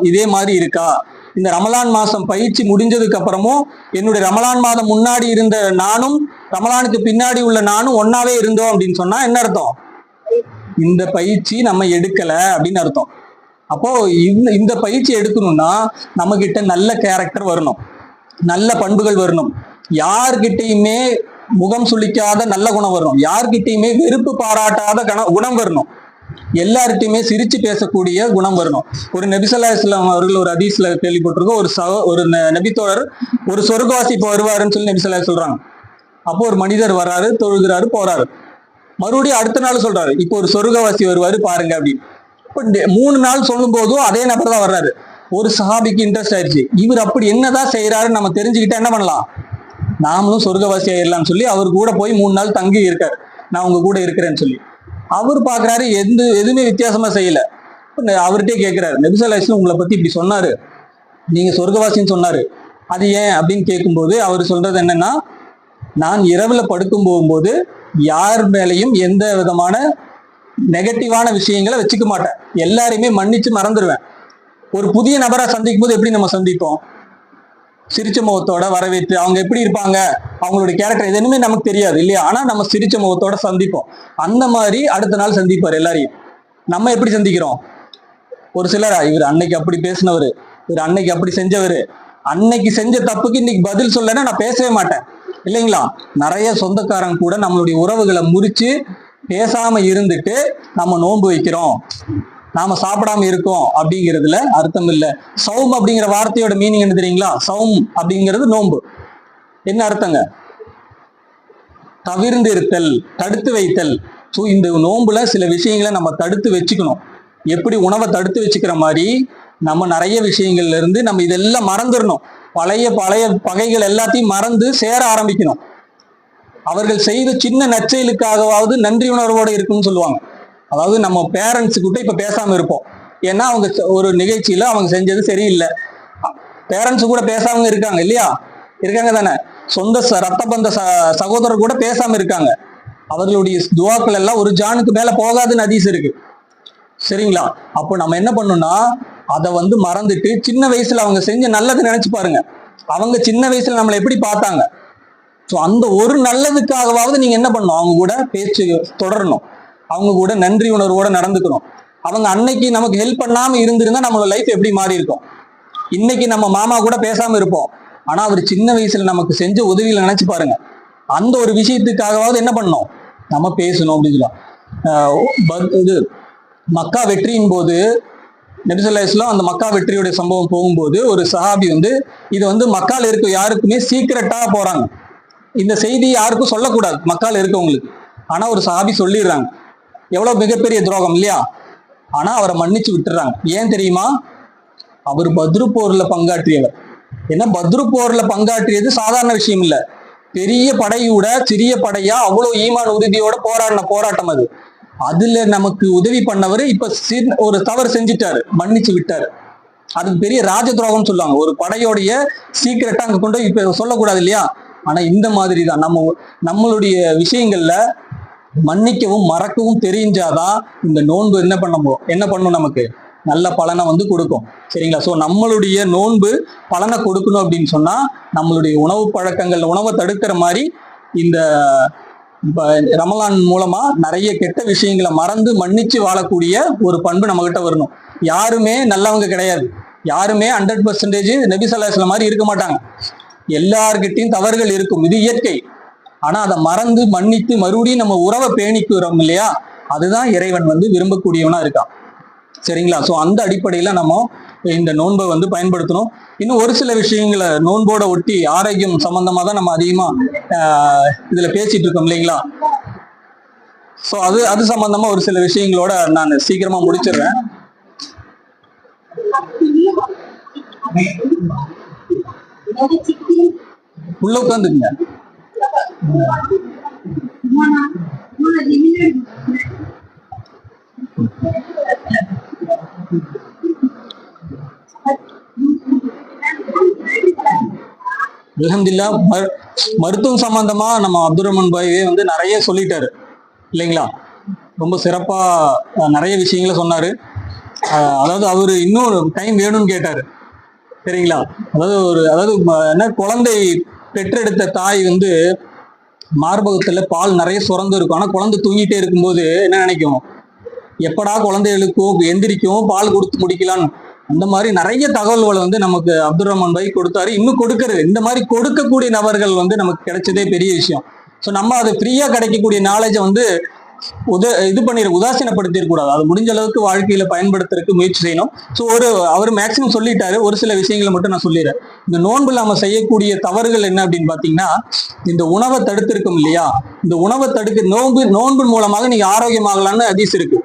இதே மாதிரி இருக்கா? இந்த ரமலான் மாசம் பயிற்சி முடிஞ்சதுக்கு அப்புறமும் என்னுடைய ரமலான் மாதம் முன்னாடி இருந்த நானும் ரமலானுக்கு பின்னாடி உள்ள நானும் ஒன்னாவே இருந்தோம் அப்படின்னு சொன்னா என்ன அர்த்தம்? இந்த பயிற்சி நம்ம எடுக்கல அப்படின்னு அர்த்தம். அப்போ இந்த பயிற்சி எடுக்கணும்னா நம்ம கிட்ட நல்ல கேரக்டர் வரணும், நல்ல பண்புகள் வரணும். யார்கிட்டையுமே முகம் சுளிக்காத நல்ல குணம் வரணும். யார்கிட்டையுமே வெறுப்பு பாராட்டாத குணம் வரணும். எல்லார்கிட்டையுமே சிரிச்சு பேசக்கூடிய குணம் வரணும். ஒரு நபி ஸல்லல்லாஹு அலைஹி வஸல்லம் அவர்கள் ஒரு ஹதீஸ்ல கேள்விப்பட்டிருக்கோம், ஒரு நபித்தோழர் ஒரு சொர்க்கவாசி இப்போ வருவாருன்னு சொல்லி நபி ஸல்லல்லாஹு அலைஹி சொல்றாங்க. அப்போ ஒரு மனிதர் வர்றாரு, தொழுகிறாரு, போறாரு. மறுபடியும் அடுத்த நாள் சொல்றாரு, இப்போ ஒரு சொர்க்கவாசி வருவாரு பாருங்க அப்படின்னு. இப்போ 3 நாள் சொல்லும் போதும் அதே நபர் தான் வர்றாரு. ஒரு சஹாபிக்கு இன்ட்ரெஸ்ட் ஆயிடுச்சு, இவர் அப்படி என்னதான் செய்யறாருன்னு நம்ம தெரிஞ்சுக்கிட்டா என்ன பண்ணலாம், நாமளும் சொர்க்கவாசி ஆயிடலாம்னு சொல்லி அவர் கூட போய் 3 நாள் தங்கி இருக்காரு. நான் உங்க கூட இருக்கிறேன்னு சொல்லி அவர் பாக்குறாரு, எதுவுமே வித்தியாசமா செய்யல. அவர்கிட்டே கேட்கிறாரு, நபி ஸல்லல்லாஹு அலைஹி வஸல்லம் உங்களை பத்தி இப்படி சொன்னாரு, நீங்க சொர்க்கவாசின்னு சொன்னாரு, அது ஏன் அப்படின்னு கேட்கும்போது அவர் சொல்றது என்னன்னா, நான் இரவுல படுக்கும் போகும்போது யார் மேலையும் எந்த விதமான நெகட்டிவான விஷயங்களை வச்சுக்க மாட்டேன். எல்லாரையுமே மன்னிச்சு மறந்துடுவேன். ஒரு புதிய நபரை சந்திக்கும் போது எப்படி நம்ம சந்திப்போம்? சிரிச்ச முகத்தோட வரவேற்று, அவங்க எப்படி இருப்பாங்க, அவங்களுடைய கேரக்டர் எதுவுமே நமக்கு தெரியாது இல்லையா? ஆனா நம்ம சிரிச்ச முகத்தோட சந்திப்போம். அந்த மாதிரி அடுத்த நாள் சந்திப்பார் எல்லாரையும். நம்ம எப்படி சந்திக்கிறோம்? ஒரு சிலர், இவர் அன்னைக்கு அப்படி பேசினவர், இவர் அன்னைக்கு அப்படி செஞ்சவர், அன்னைக்கு செஞ்ச தப்புக்கு இன்னைக்கு பதில் சொல்லனா நான் பேசவே மாட்டேன் இல்லைங்களா? நிறைய சொந்தக்காரங்க கூட நம்மளுடைய உறவுகளை முறிச்சு பேசாம இருந்துட்டு நம்ம நோன்பு வைக்கிறோம், நாம சாப்பிடாம இருக்கோம் அப்படிங்கிறதுல அர்த்தம் இல்லை. சௌம் அப்படிங்கிற வார்த்தையோட மீனிங் என்ன தெரியுங்களா? சௌம் அப்படிங்கிறது நோன்பு. என்ன அர்த்தங்க? தவிர்ந்து இருத்தல், தடுத்து வைத்தல். ஸோ இந்த நோன்புல சில விஷயங்களை நம்ம தடுத்து வச்சுக்கணும். எப்படி உணவை தடுத்து வச்சுக்கிற மாதிரி நம்ம நிறைய விஷயங்கள்ல இருந்து நம்ம இதெல்லாம் மறந்துடணும். பழைய பகைகள் எல்லாத்தையும் மறந்து சேர ஆரம்பிக்கணும். அவர்கள் செய்த சின்ன நற்செயலுக்காகவாவது நன்றி உணர்வோடு இருக்குன்னு சொல்லுவாங்க. அதாவது நம்ம பேரண்ட்ஸு கிட்ட இப்ப பேசாம இருப்போம், ஏன்னா அவங்க ஒரு நிகழ்ச்சியில அவங்க செஞ்சது சரியில்லை. பேரண்ட்ஸு கூட பேசாம இருக்காங்க இல்லையா? இருக்காங்க தானே? சொந்த ரத்த பந்த சகோதரர் கூட பேசாம இருக்காங்க. அவர்களுடைய துவாக்கள் எல்லாம் ஒரு ஜானுக்கு மேல போகாதுன்னு ஹதீஸ் இருக்கு. சரிங்களா? அப்போ நம்ம என்ன பண்ணணும்னா அதை வந்து மறந்துட்டு சின்ன வயசுல அவங்க செஞ்ச நல்லதை நினைச்சு பாருங்க. அவங்க சின்ன வயசுல நம்மளை எப்படி பார்த்தாங்க, ஸோ அந்த ஒரு நல்லதுக்காகவாவது நீங்க என்ன பண்ணணும், அவங்க கூட பேச்சு தொடரணும், அவங்க கூட நன்றி உணர்வோட நடந்துக்கணும். அவங்க அன்னைக்கு நமக்கு ஹெல்ப் பண்ணாம இருந்திருந்தா நம்மளோட லைஃப் எப்படி மாறி இருக்கும். இன்னைக்கு நம்ம மாமா கூட பேசாம இருப்போம், ஆனா அவர் சின்ன வயசுல நமக்கு செஞ்ச உதவிகளை நினைச்சு பாருங்க. அந்த ஒரு விஷயத்துக்காகவாவது என்ன பண்ணணும், நம்ம பேசணும் அப்படின்னு சொல்லலாம். இது மக்கா வெற்றியின் போது நபி ஸல்லல்லாஹு அலைஹி வஸல்லம் அந்த மக்கா வெற்றியுடைய சம்பவம் போகும்போது ஒரு சஹாபி வந்து இது வந்து மக்கால இருக்க யாருக்குமே சீக்கிரட்டா போறாங்க, இந்த செய்தி யாருக்கும் சொல்லக்கூடாது மக்கால இருக்கவங்களுக்கு. ஆனா ஒரு சஹாபி சொல்லிடுறாங்க. எவ்வளவு மிகப்பெரிய துரோகம் இல்லையா? ஆனா அவரை மன்னிச்சு விட்டுறாங்க. ஏன் தெரியுமா? அவர் பத்ரு போர்ல பங்காற்றியவர். ஏன்னா பத்ரு போர்ல பங்காற்றியது சாதாரண விஷயம் இல்ல, பெரிய படையோட சிறிய படையா அவ்வளவு ஈமான் உறுதியோட போராடின போராட்டம் அது. அதுல நமக்கு உதவி பண்ணவர் இப்ப ஒரு தவறு செஞ்சுட்டாரு, மன்னிச்சு விட்டாரு. அதுக்கு பெரிய ராஜ துரோகம் சொல்லுவாங்க. ஒரு படையோடைய சீக்கிரட்டா அங்க கொண்டு இப்ப சொல்லக்கூடாது இல்லையா? ஆனா இந்த மாதிரி தான் நம்மளுடைய விஷயங்கள்ல மன்னிக்கவும் மறக்கவும் தெரிஞ்சாதான் இந்த நோன்பு என்ன பண்ணும், நமக்கு நல்ல பலனை வந்து கொடுக்கும். சரிங்களா? ஸோ நம்மளுடைய நோன்பு பலனை கொடுக்கணும் அப்படின்னு சொன்னா நம்மளுடைய உணவு பழக்கங்கள், உணவை தடுக்கிற மாதிரி இந்த ரமலான் மூலமா நிறைய கெட்ட விஷயங்களை மறந்து மன்னிச்சு வாழக்கூடிய ஒரு பண்பு நம்ம கிட்ட வரணும். யாருமே நல்லவங்க கிடையாது, யாருமே 100% நபி ஸல்லல்லாஹு அலைஹி வஸல்லம் மாதிரி இருக்க மாட்டாங்க. எல்லார்கிட்டையும் தவறுகள் இருக்கும், இது இயற்கை. ஆனா அதை மறந்து மன்னித்து மறுபடியும் நம்ம உறவை பேணிக்கிறோம் இல்லையா, அதுதான் இறைவன் வந்து விரும்பக்கூடியவனா இருக்கான். சரிங்களா? ஸோ அந்த அடிப்படையில நம்ம இந்த நோன்பை வந்து பயன்படுத்தணும். இன்னும் ஒரு சில விஷயங்களை நோன்போட ஒட்டி ஆரோக்கியம் சம்பந்தமா தான் நம்ம அதிகமா இதுல பேசிட்டு இருக்கோம் இல்லைங்களா? ஸோ அது சம்பந்தமா ஒரு சில விஷயங்களோட நான் சீக்கிரமா முடிச்சிடுறேன். உள்ள உட்காந்துக்குங்க. அல்ஹம்துலில்லாஹ். மருத்துவம் சம்பந்தமா நம்ம அப்துல் ரஹ்மான் பாயே வந்து நிறைய சொல்லிட்டாரு இல்லைங்களா? ரொம்ப சிறப்பா நிறைய விஷயங்களை சொன்னாரு. அதாவது அவரு இன்னும் டைம் வேணும்னு கேட்டாரு. சரிங்களா? அதாவது என்ன, குழந்தை பெற்றெடுத்த தாய் வந்து மார்பகத்துல பால் நிறைய சுரந்து இருக்கும். ஆனா குழந்தை தூங்கிட்டே இருக்கும்போது என்ன நினைக்கும், எப்படா குழந்தை எழுக்கும் எந்திரிக்கும் பால் கொடுத்து முடிக்கலான்னு. அந்த மாதிரி நிறைய தகவல்களை வந்து நமக்கு அப்துல் ரஹ்மான் பாய் கொடுத்தாரு, இன்னும் கொடுக்கறது. இந்த மாதிரி கொடுக்கக்கூடிய நபர்கள் வந்து நமக்கு கிடைச்சதே பெரிய விஷயம். ஸோ நம்ம அது ஃப்ரீயா கிடைக்கக்கூடிய நாலேஜை வந்து உதாசீனப்படுத்திடக்கூடாது. அது முடிஞ்ச அளவுக்கு வாழ்க்கையில பயன்படுத்துறதுக்கு முயற்சி செய்யணும். ஸோ அவர் மேக்சிமம் சொல்லிட்டாரு, ஒரு சில விஷயங்களை மட்டும் நான் சொல்லிடுறேன். இந்த நோன்புல நம்ம செய்யக்கூடிய தவறுகள் என்ன அப்படின்னு பாத்தீங்கன்னா, இந்த உணவை தடுத்திருக்கும் இல்லையா, இந்த உணவை நோன்பு மூலமாக நீங்க ஆரோக்கியமாகலான்னு ஹதீஸ் இருக்கு.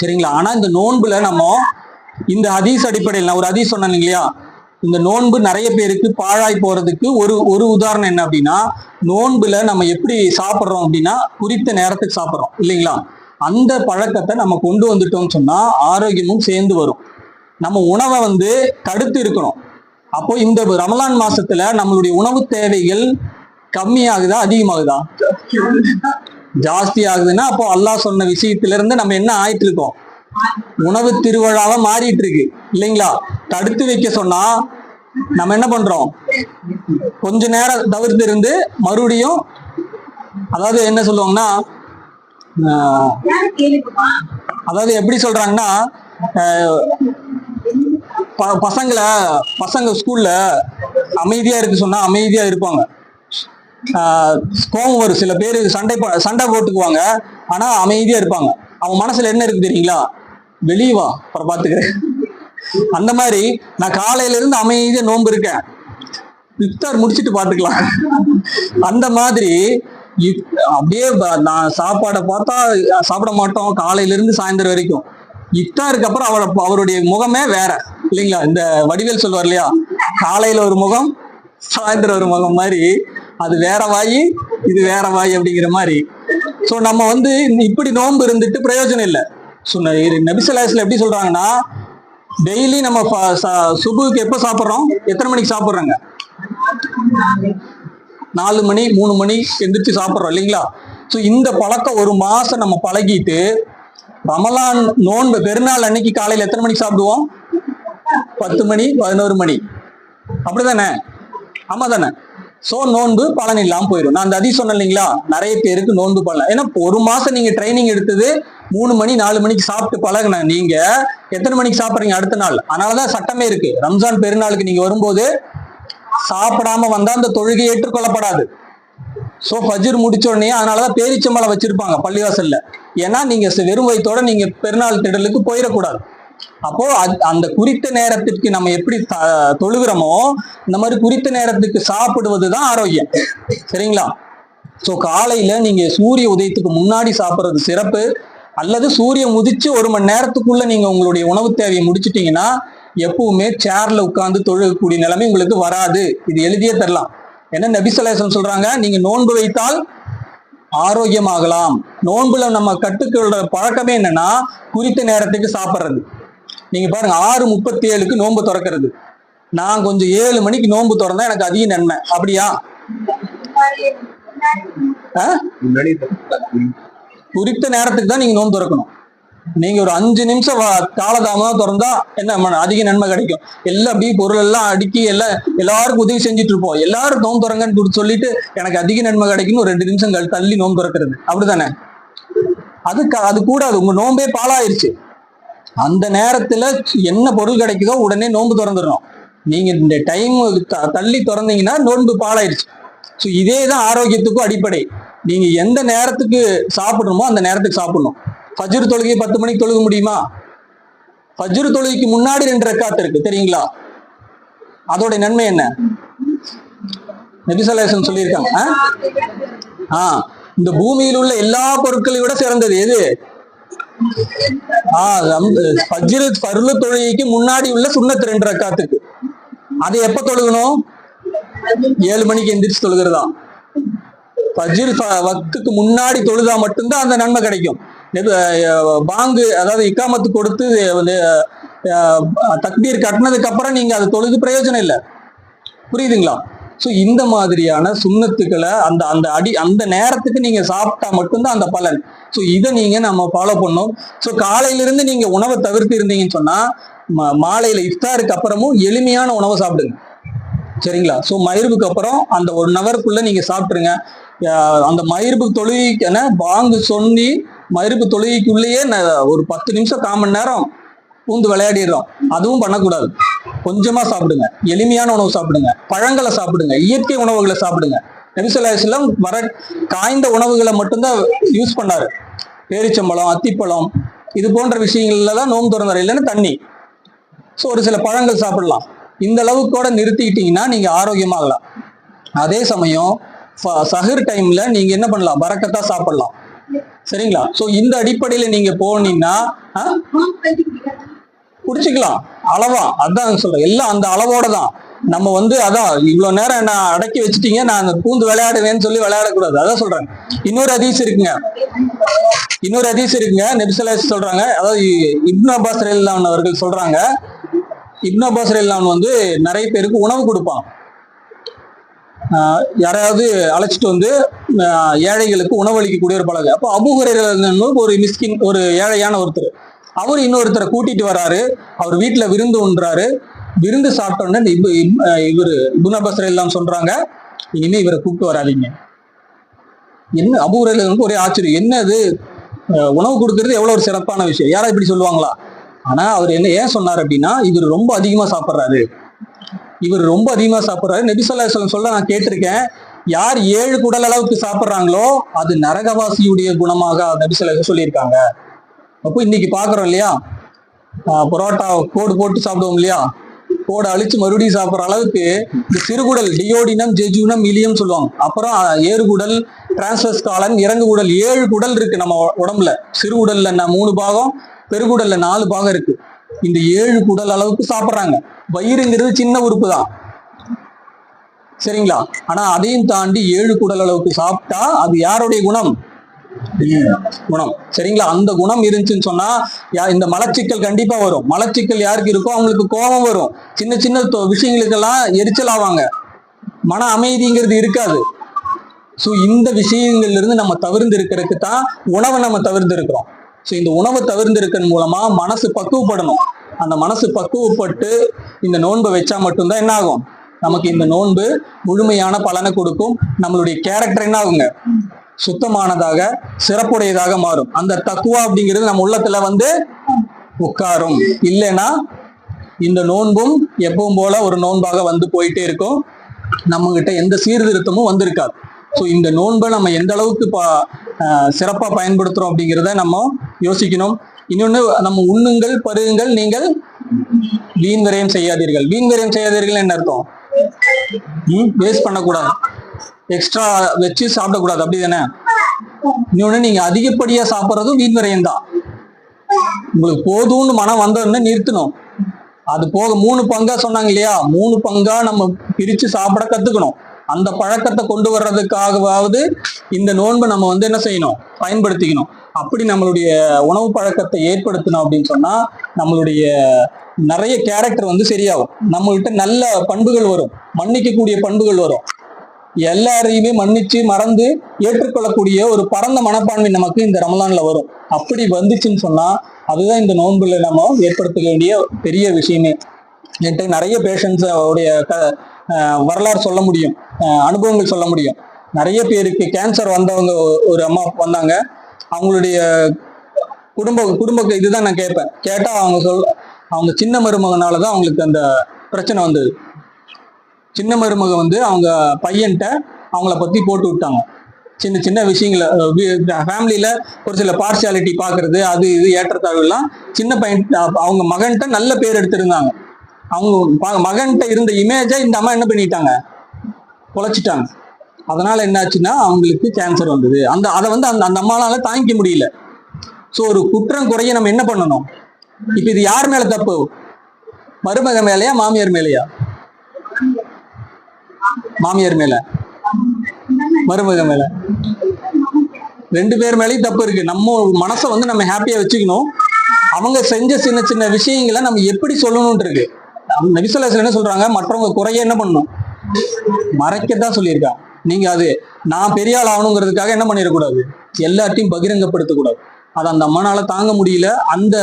சரிங்களா? ஆனா இந்த நோன்புல நம்ம இந்த ஹதீஸ் அடிப்படையில், நான் ஒரு ஹதீஸ் சொன்னேன் இல்லையா, இந்த நோன்பு நிறைய பேருக்கு பாழாய் போறதுக்கு ஒரு உதாரணம் என்ன அப்படின்னா, நோன்புல நம்ம எப்படி சாப்பிட்றோம் அப்படின்னா குறித்த நேரத்துக்கு சாப்பிட்றோம் இல்லைங்களா? அந்த பழக்கத்தை நம்ம கொண்டு வந்துட்டோம்னு சொன்னா ஆரோக்கியமும் சேர்ந்து வரும். நம்ம உணவை வந்து தடுத்து இருக்கணும். அப்போ இந்த ரமலான் மாசத்துல நம்மளுடைய உணவு தேவைகள் கம்மியாகுதா அதிகமாகுதா? ஜாஸ்தி ஆகுதுன்னா அப்போ அல்லாஹ் சொன்ன விஷயத்துல இருந்து நம்ம என்ன ஆயிட்டு இருக்கோம், உணவு திருவிழாவா மாறிட்டு இருக்கு இல்லைங்களா? தடுத்து வைக்க சொன்னா நம்ம என்ன பண்றோம், கொஞ்ச நேரம் தவிர்த்து இருந்து மறுபடியும், அதாவது என்ன சொல்லுவாங்கன்னா, அதாவது எப்படி சொல்றாங்கன்னா, பசங்க ஸ்கூல்ல அமைதியா இருக்கு சொன்னா அமைதியா இருப்பாங்க. கோவம் வரும், சில பேர் சண்டை போட்டுக்குவாங்க, ஆனா அமைதியா இருப்பாங்க. அவங்க மனசுல என்ன இருக்கு தெரியுங்களா, வெளியே வா அப்புறம் பாத்துக்கிறேன். அந்த மாதிரி நான் காலையில இருந்து அமைதியா நோன்பு இருக்கேன், இஃப்தார் முடிச்சுட்டு பாத்துக்கலாம். அந்த மாதிரி அப்படியே நான் சாப்பாடை பார்த்தா சாப்பிட மாட்டோம் காலையில இருந்து சாயந்தரம் வரைக்கும். இஃப்தாருக்கு அப்புறம் அவருடைய முகமே வேற இல்லைங்களா? இந்த வடிவேல் சொல்லுவார் இல்லையா, காலையில ஒரு முகம் சாயந்தரம் ஒரு முகம் மாதிரி, அது வேற வாயி இது வேற வாயி அப்படிங்கிற மாதிரி. ஸோ நம்ம வந்து இப்படி நோன்பு இருந்துட்டு பிரயோஜனம் இல்லை. ஸோ நபி ஸல்லல்லாஹு அலைஹி வஸல்லம் எப்படி சொல்றாங்கன்னா, டெய்லி நம்ம சுபுக்கு எப்போ சாப்பிட்றோம், எத்தனை மணிக்கு சாப்பிட்றோங்க, 4 மணி 3 மணி எந்திரிச்சு சாப்பிட்றோம் இல்லைங்களா? ஸோ இந்த பழக்கம் ஒரு மாசம் நம்ம பழகிட்டு ரமலான் நோன்பு பெருநாள் அன்னைக்கு காலையில எத்தனை மணிக்கு சாப்பிடுவோம்? 10 மணி 11 மணி, அப்படிதானே? ஆமா தானே? சோ நோன்பு பலன் இல்லாம போயிடும். நான் அந்த சொன்னேன் இல்லைங்களா, நிறைய பேருக்கு நோன்பு பலன். ஏன்னா ஒரு மாசம் நீங்க ட்ரைனிங் எடுத்தது 3 மணி 4 மணிக்கு சாப்பிட்டு பழகுன நீங்க எத்தனை மணிக்கு சாப்பிடுறீங்க அடுத்த நாள்? அதனாலதான் சட்டமே இருக்கு, ரம்ஜான் பெருநாளுக்கு நீங்க வரும்போது சாப்பிடாம வந்தா அந்த தொழுகை ஏற்றுக்கொள்ளப்படாது. சோ ஃபஜ்ர் முடிச்ச உடனே அதனாலதான் பேரிச்சம்பழம் வச்சிருப்பாங்க பள்ளிவாசல்ல. ஏன்னா நீங்க வெறும் வயிற்றோட நீங்க பெருநாள் திடலுக்கு போயிடக்கூடாது. அப்போ அந்த குறித்த நேரத்திற்கு நம்ம எப்படி தொழுகிறோமோ இந்த மாதிரி குறித்த நேரத்துக்கு சாப்பிடுவதுதான் ஆரோக்கியம். சரிங்களா? சோ காலையில நீங்க சூரிய உதயத்துக்கு முன்னாடி சாப்பிடுறது சிறப்பு. அல்லது சூரியன் உதிச்சு 1 மணி நேரத்துக்குள்ள நீங்க உங்களுடைய உணவு தேவையை முடிச்சிட்டீங்கன்னா எப்பவுமே சேர்ல உட்கார்ந்து தொழுகக்கூடிய நிலைமை உங்களுக்கு வராது. இது எழுதியே தரலாம். என்ன நபி ஸல்லல்லாஹு அலைஹி வஸல்லம் சொல்றாங்க, நீங்க நோன்பு வைத்தால் ஆரோக்கியமாகலாம். நோன்புல நம்ம கட்டுக்கொள்ற பழக்கமே என்னன்னா குறித்த நேரத்துக்கு சாப்பிடுறது. நீங்க பாருங்க 6:37க்கு நோன்பு திறக்கிறது. நான் கொஞ்சம் 7 மணிக்கு நோன்பு திறந்தா எனக்கு அதிக நன்மை. அப்படியா? குறித்த நேரத்துக்கு தான் நீங்க நோன்பு திறக்கணும். நீங்க ஒரு 5 நிமிஷம் காலதாமதம் திறந்தா என்ன அதிக நன்மை கிடைக்கும்? எல்லாம் அப்படியே பொருள் எல்லாம் அடுக்கி எல்லாருக்கும் உதவி செஞ்சுட்டு இருப்போம். எல்லாரும் நோன்பு திறங்கன்னு சொல்லிட்டு எனக்கு அதிக நன்மை கிடைக்குன்னு ஒரு 2 நிமிஷம் தள்ளி நோன்பு திறக்கிறது, அப்படித்தானே? அது கூடாது. உங்க நோன்பே பாழாயிருச்சு. அந்த நேரத்துல என்ன பொருள் கிடைக்குதோ உடனே நோன்பு திறந்துடணும். நீங்க இந்த டைம் தள்ளி திறந்தீங்கன்னா நோன்பு பாழாயிருச்சு. ஸோ இதே தான் ஆரோக்கியத்துக்கும் அடிப்படை. நீங்க எந்த நேரத்துக்கு சாப்பிடணுமோ அந்த நேரத்துக்கு சாப்பிடணும். ஃபஜ்ர் தொழுகை 10 மணிக்கு தொழுக முடியுமா? ஃபஜ்ர் தொழுகைக்கு முன்னாடி 2 ரக்காத் இருக்கு, தெரியுங்களா? அதோட நன்மை என்ன? நபி ஸல்லல்லாஹு அலைஹி வஸல்லம் சொல்லியிருக்காங்க, இந்த பூமியில் உள்ள எல்லா பொருட்களை விட சிறந்தது எது? ஃபஜ்ர் ஃபர்லு தொழுகைக்கு முன்னாடி உள்ள சுன்னத் 2 ரக்காத்துக்கு. அதை எப்ப தொழுகணும்? 7 மணிக்கு எந்திரிச்சு தொழுகிறதா. ஃபஜ்ர் வக்துக்கு முன்னாடி தொழுதா மட்டும்தான் அந்த நன்மை கிடைக்கும். பாங்கு அதாவது இக்காமத்து கொடுத்து தக்பீர் கட்டினதுக்கு அப்புறம் நீங்க அதை தொழுது பிரயோஜனம் இல்லை. புரியுதுங்களா? ஸோ இந்த மாதிரியான சுண்ணத்துக்களை அந்த நேரத்துக்கு நீங்க சாப்பிட்டா மட்டும்தான் அந்த பலன். ஸோ இதை நம்ம ஃபாலோ பண்ணோம். ஸோ காலையிலிருந்து நீங்க உணவை தவிர்த்து இருந்தீங்கன்னு சொன்னா மாலையில இஃப்தாருக்கு அப்புறமும் எளிமையான உணவை சாப்பிடுங்க. சரிங்களா? ஸோ மயிர்புக்கு அப்புறம் அந்த 1 ஹவருக்குள்ள நீங்க சாப்பிட்டுருங்க. அந்த மயிர்பு தொழுகைக்கான பாங்கு சொல்லி மயிர்பு தொழுகைக்குள்ளேயே ஒரு 10 நிமிஷம் 1/4 மணி நேரம் பூந்து விளையாடிடுறோம். அதுவும் பண்ணக்கூடாது. கொஞ்சமா சாப்பிடுங்க, எளிமையான உணவு சாப்பிடுங்க, பழங்களை சாப்பிடுங்க, இயற்கை உணவுகளை சாப்பிடுங்க. நபி ஸல்லல்லாஹு அலைஹி வஸல்லம் காய்ந்த உணவுகளை மட்டும்தான் யூஸ் பண்ணாரு. பேரிச்சம்பழம், அத்திப்பழம், இது போன்ற விஷயங்கள்ல தான் நோன்பு திறந்தாரு. இல்லைன்னா தண்ணி. ஸோ ஒரு சில பழங்கள் சாப்பிடலாம். இந்த அளவுக்கு கூட நிறுத்திக்கிட்டீங்கன்னா நீங்க ஆரோக்கியமாகலாம். அதே சமயம் சஹர் டைம்ல நீங்க என்ன பண்ணலாம்? பரக்கத்தா சாப்பிடலாம். சரிங்களா? சோ இந்த அடிப்படையில நீங்க போனீங்கன்னா குடிச்சுக்கலாம் அளவா. அதான் சொல்றேன், எல்லாம் அந்த அளவோட தான். நம்ம அதான் இவ்வளவு நேரம் என்ன அடக்கி வச்சுட்டீங்க, நான் பூந்து விளையாடுவேன்னு சொல்லி விளையாடக்கூடாது. அதான் சொல்றேன். இன்னொரு ஹதீஸ் இருக்குங்க. நபி ஸல்லல்லாஹு அலைஹி வஸல்லம் சொல்றாங்க, அதாவது இப்னு அப்பாஸ் ரலியல்லாஹு அன்ஹு அவர்கள் சொல்றாங்க, இப்னு அப்பாஸ் ரலியல்லாஹு அன்ஹு நிறைய பேருக்கு உணவு கொடுப்பான். யாராவது அழைச்சிட்டு ஏழைகளுக்கு உணவளிக்கக்கூடிய ஒரு பழகு. அப்போ அபூ ஹுரைரா ஒரு மிஸ்கின், ஒரு ஏழையான ஒருத்தர், அவர் இன்னொருத்தரை கூட்டிட்டு வராரு. அவர் வீட்டுல விருந்து உண்றாரு. விருந்து சாப்பிட்டோன்னே இப்னு அப்பாஸ் ரலியல்லாஹு அன்ஹு சொல்றாங்க, இனிமே இவரை கூப்பிட்டு வராதீங்க. என்ன? அபூ ஹுரைரா ஒரே ஆச்சரியம், என்னது உணவு கொடுக்கறது எவ்வளவு ஒரு சிறப்பான விஷயம், யாரா இப்படி சொல்லுவாங்களா? ஆனா அவர் ஏன் சொன்னார் அப்படின்னா, இவர் ரொம்ப அதிகமா சாப்பிட்றாரு. நபி ஸல்லல்லாஹு அலைஹி வஸல்லம் சொல்ல நான் கேட்டிருக்கேன், யார் 7 குடல் அளவுக்கு சாப்பிட்றாங்களோ அது நரகவாசியுடைய குணமாக நபி ஸல்லல்லாஹு அலைஹி வஸல்லம் சொல்லியிருக்காங்க. அப்போ இன்னைக்கு பாக்குறோம் இல்லையா, பரோட்டா கோடு போட்டு சாப்பிடுவோம் இல்லையா, கோடை அழிச்சு மறுபடியும் சாப்பிட்ற அளவுக்கு இந்த சிறுகுடல், டியோடினம், ஜெஜூனம், இலியம் சொல்லுவாங்க. அப்புறம் ஏறுகுடல், டிரான்ஸ்வர்ஸ் காலன், இறங்கு குடல், 7 குடல் இருக்கு நம்ம உடம்புல. சிறுகுடல்ல 3 பாகம், பெருகுடல்ல 4 பாகம் இருக்கு. இந்த 7 குடல் அளவுக்கு சாப்பிட்றாங்க. வயிறுங்கிறது சின்ன உறுப்பு தான், சரிங்களா? ஆனா அதையும் தாண்டி 7 குடல் அளவுக்கு சாப்பிட்டா அது யாருடைய குணம்? சரிங்களா? அந்த குணம் இருந்துச்சுன்னு சொன்னா இந்த மலச்சிக்கல் கண்டிப்பா வரும். மலச்சிக்கல் யாருக்கு இருக்கோ அவங்களுக்கு கோபம் வரும். சின்ன சின்ன விஷயங்களுக்கெல்லாம் எரிச்சல் ஆவாங்க. மன அமைதிங்கிறது இருக்காது. ஸோ இந்த விஷயங்கள்ல இருந்து நம்ம தவிர்ந்து இருக்கிறதுக்கு தான் உணவை நம்ம தவிர்த்து இருக்கிறோம். ஸோ இந்த உணவை தவிர்த்து இருக்கிறது மூலமா மனசு பக்குவப்படணும். அந்த மனசு பக்குவப்பட்டு இந்த நோன்பை வச்சா மட்டும்தான் என்ன ஆகும், நமக்கு இந்த நோன்பு முழுமையான பலனை கொடுக்கும். நம்மளுடைய கேரக்டர் என்ன ஆகுங்க, சுத்தமானதாக சிறப்புடையதாக மாறும். அந்த தக்குவா அப்படிங்கிறது நம்ம உள்ளத்துல வந்து உட்காரும். இல்லைன்னா இந்த நோன்பும் எப்பவும் போல ஒரு நோன்பாக வந்து போயிட்டே இருக்கும். நம்ம கிட்ட எந்த சீர்திருத்தமும் வந்திருக்காது. ஸோ இந்த நோன்பை நம்ம எந்த அளவுக்கு சிறப்பா பயன்படுத்துறோம் அப்படிங்கிறத நம்ம யோசிக்கணும். இன்னொன்னு, நம்ம உண்ணுங்கள் பருகுங்கள், நீங்கள் வீண் விரயம் செய்யாதீர்கள். வீண் விரயம் செய்யாதீர்கள் என்ன அர்த்தம், வேஸ்ட் பண்ணக்கூடாது, எக்ஸ்ட்ரா வச்சு சாப்பிடக்கூடாது, அப்படிதானே? இன்னொன்னு, நீங்க அதிகப்படியா சாப்பிட்றதும் வீண் விரயம் தான். உங்களுக்கு போதும்னு மனம் வந்தோன்னு நிறுத்தணும். அது போக 3 பங்கா சொன்னாங்க இல்லையா, 3 பங்கா நம்ம பிரிச்சு சாப்பிட கத்துக்கணும். அந்த பழக்கத்தை கொண்டு வர்றதுக்காகவாவது இந்த நோன்பை நம்ம வந்து என்ன செய்யணும், பயன்படுத்திக்கணும். அப்படி நம்மளுடைய உணவு பழக்கத்தை ஏற்படுத்தணும் அப்படின்னு சொன்னா நம்மளுடைய நிறைய கேரக்டர் வந்து சரியாகும். நம்மள்கிட்ட நல்ல பண்புகள் வரும், மன்னிக்கக்கூடிய பண்புகள் வரும், எல்லாரையுமே மன்னிச்சு மறந்து ஏற்றுக்கொள்ளக்கூடிய ஒரு பரந்த மனப்பான்மை நமக்கு இந்த ரமலான்ல வரும். அப்படி வந்துச்சுன்னு சொன்னா அதுதான் இந்த நோன்புல நம்ம ஏற்படுத்த வேண்டிய பெரிய விஷயமே. என்கிட்ட நிறைய பேஷண்ட்ஸ் உடைய வரலாறு சொல்ல முடியும், அனுபவங்கள் சொல்ல முடியும். நிறைய பேருக்கு கேன்சர் வந்தவங்க, ஒரு அம்மா வந்தாங்க, அவங்களுடைய குடும்ப இதுதான் நான் கேட்பேன். கேட்டா அவங்க சின்ன மருமகனாலதான் அவங்களுக்கு அந்த பிரச்சனை வந்தது. சின்ன மருமக வந்து அவங்க பையன்கிட்ட அவங்கள பத்தி போட்டு விட்டாங்க. சின்ன சின்ன விஷயங்களை, ஃபேமிலியில ஒரு சில பார்சியாலிட்டி பாக்குறது, அது இது ஏற்றத்தாழ்வுலாம் சின்ன பையன் அவங்க மகன்கிட்ட நல்ல பேர் எடுத்திருந்தாங்க. அவங்க மகன்கிட்ட இருந்த இமேஜை இந்த அம்மா என்ன பண்ணிட்டாங்க, குலைச்சிட்டாங்க. அதனால என்னாச்சுன்னா அவங்களுக்கு கேன்சர் வந்தது. அதை வந்து அந்த அம்மானால தாங்கிக்க முடியல. ஸோ ஒரு குற்றம் குறைய நம்ம என்ன பண்ணணும், இப்ப இது யார் மேல தப்பு, மருமக மேலையா மாமியார் மேலையா? மாமியார் மேல, மருமக மேல, 2 பேர் மேலேயும் தப்பு இருக்கு. நம்ம மனசை வந்து நம்ம ஹாப்பியா வச்சுக்கணும். அவங்க செஞ்ச சின்ன சின்ன விஷயங்களை நம்ம எப்படி சொல்லணும்னு இருக்கு. நபி ஸல்லல்லாஹு அலைஹி வஸல்லம் என்ன சொல்றாங்க, மற்றவங்க குறைய என்ன பண்ணணும், மறைக்கத்தான் சொல்லியிருக்காங்க. நீங்க அது நான் பெரிய ஆள் ஆகணுங்கிறதுக்காக என்ன பண்ணிடக்கூடாது, எல்லாத்தையும் பகிரங்கப்படுத்தக்கூடாது. அது அந்த அம்மானால தாங்க முடியல. அந்த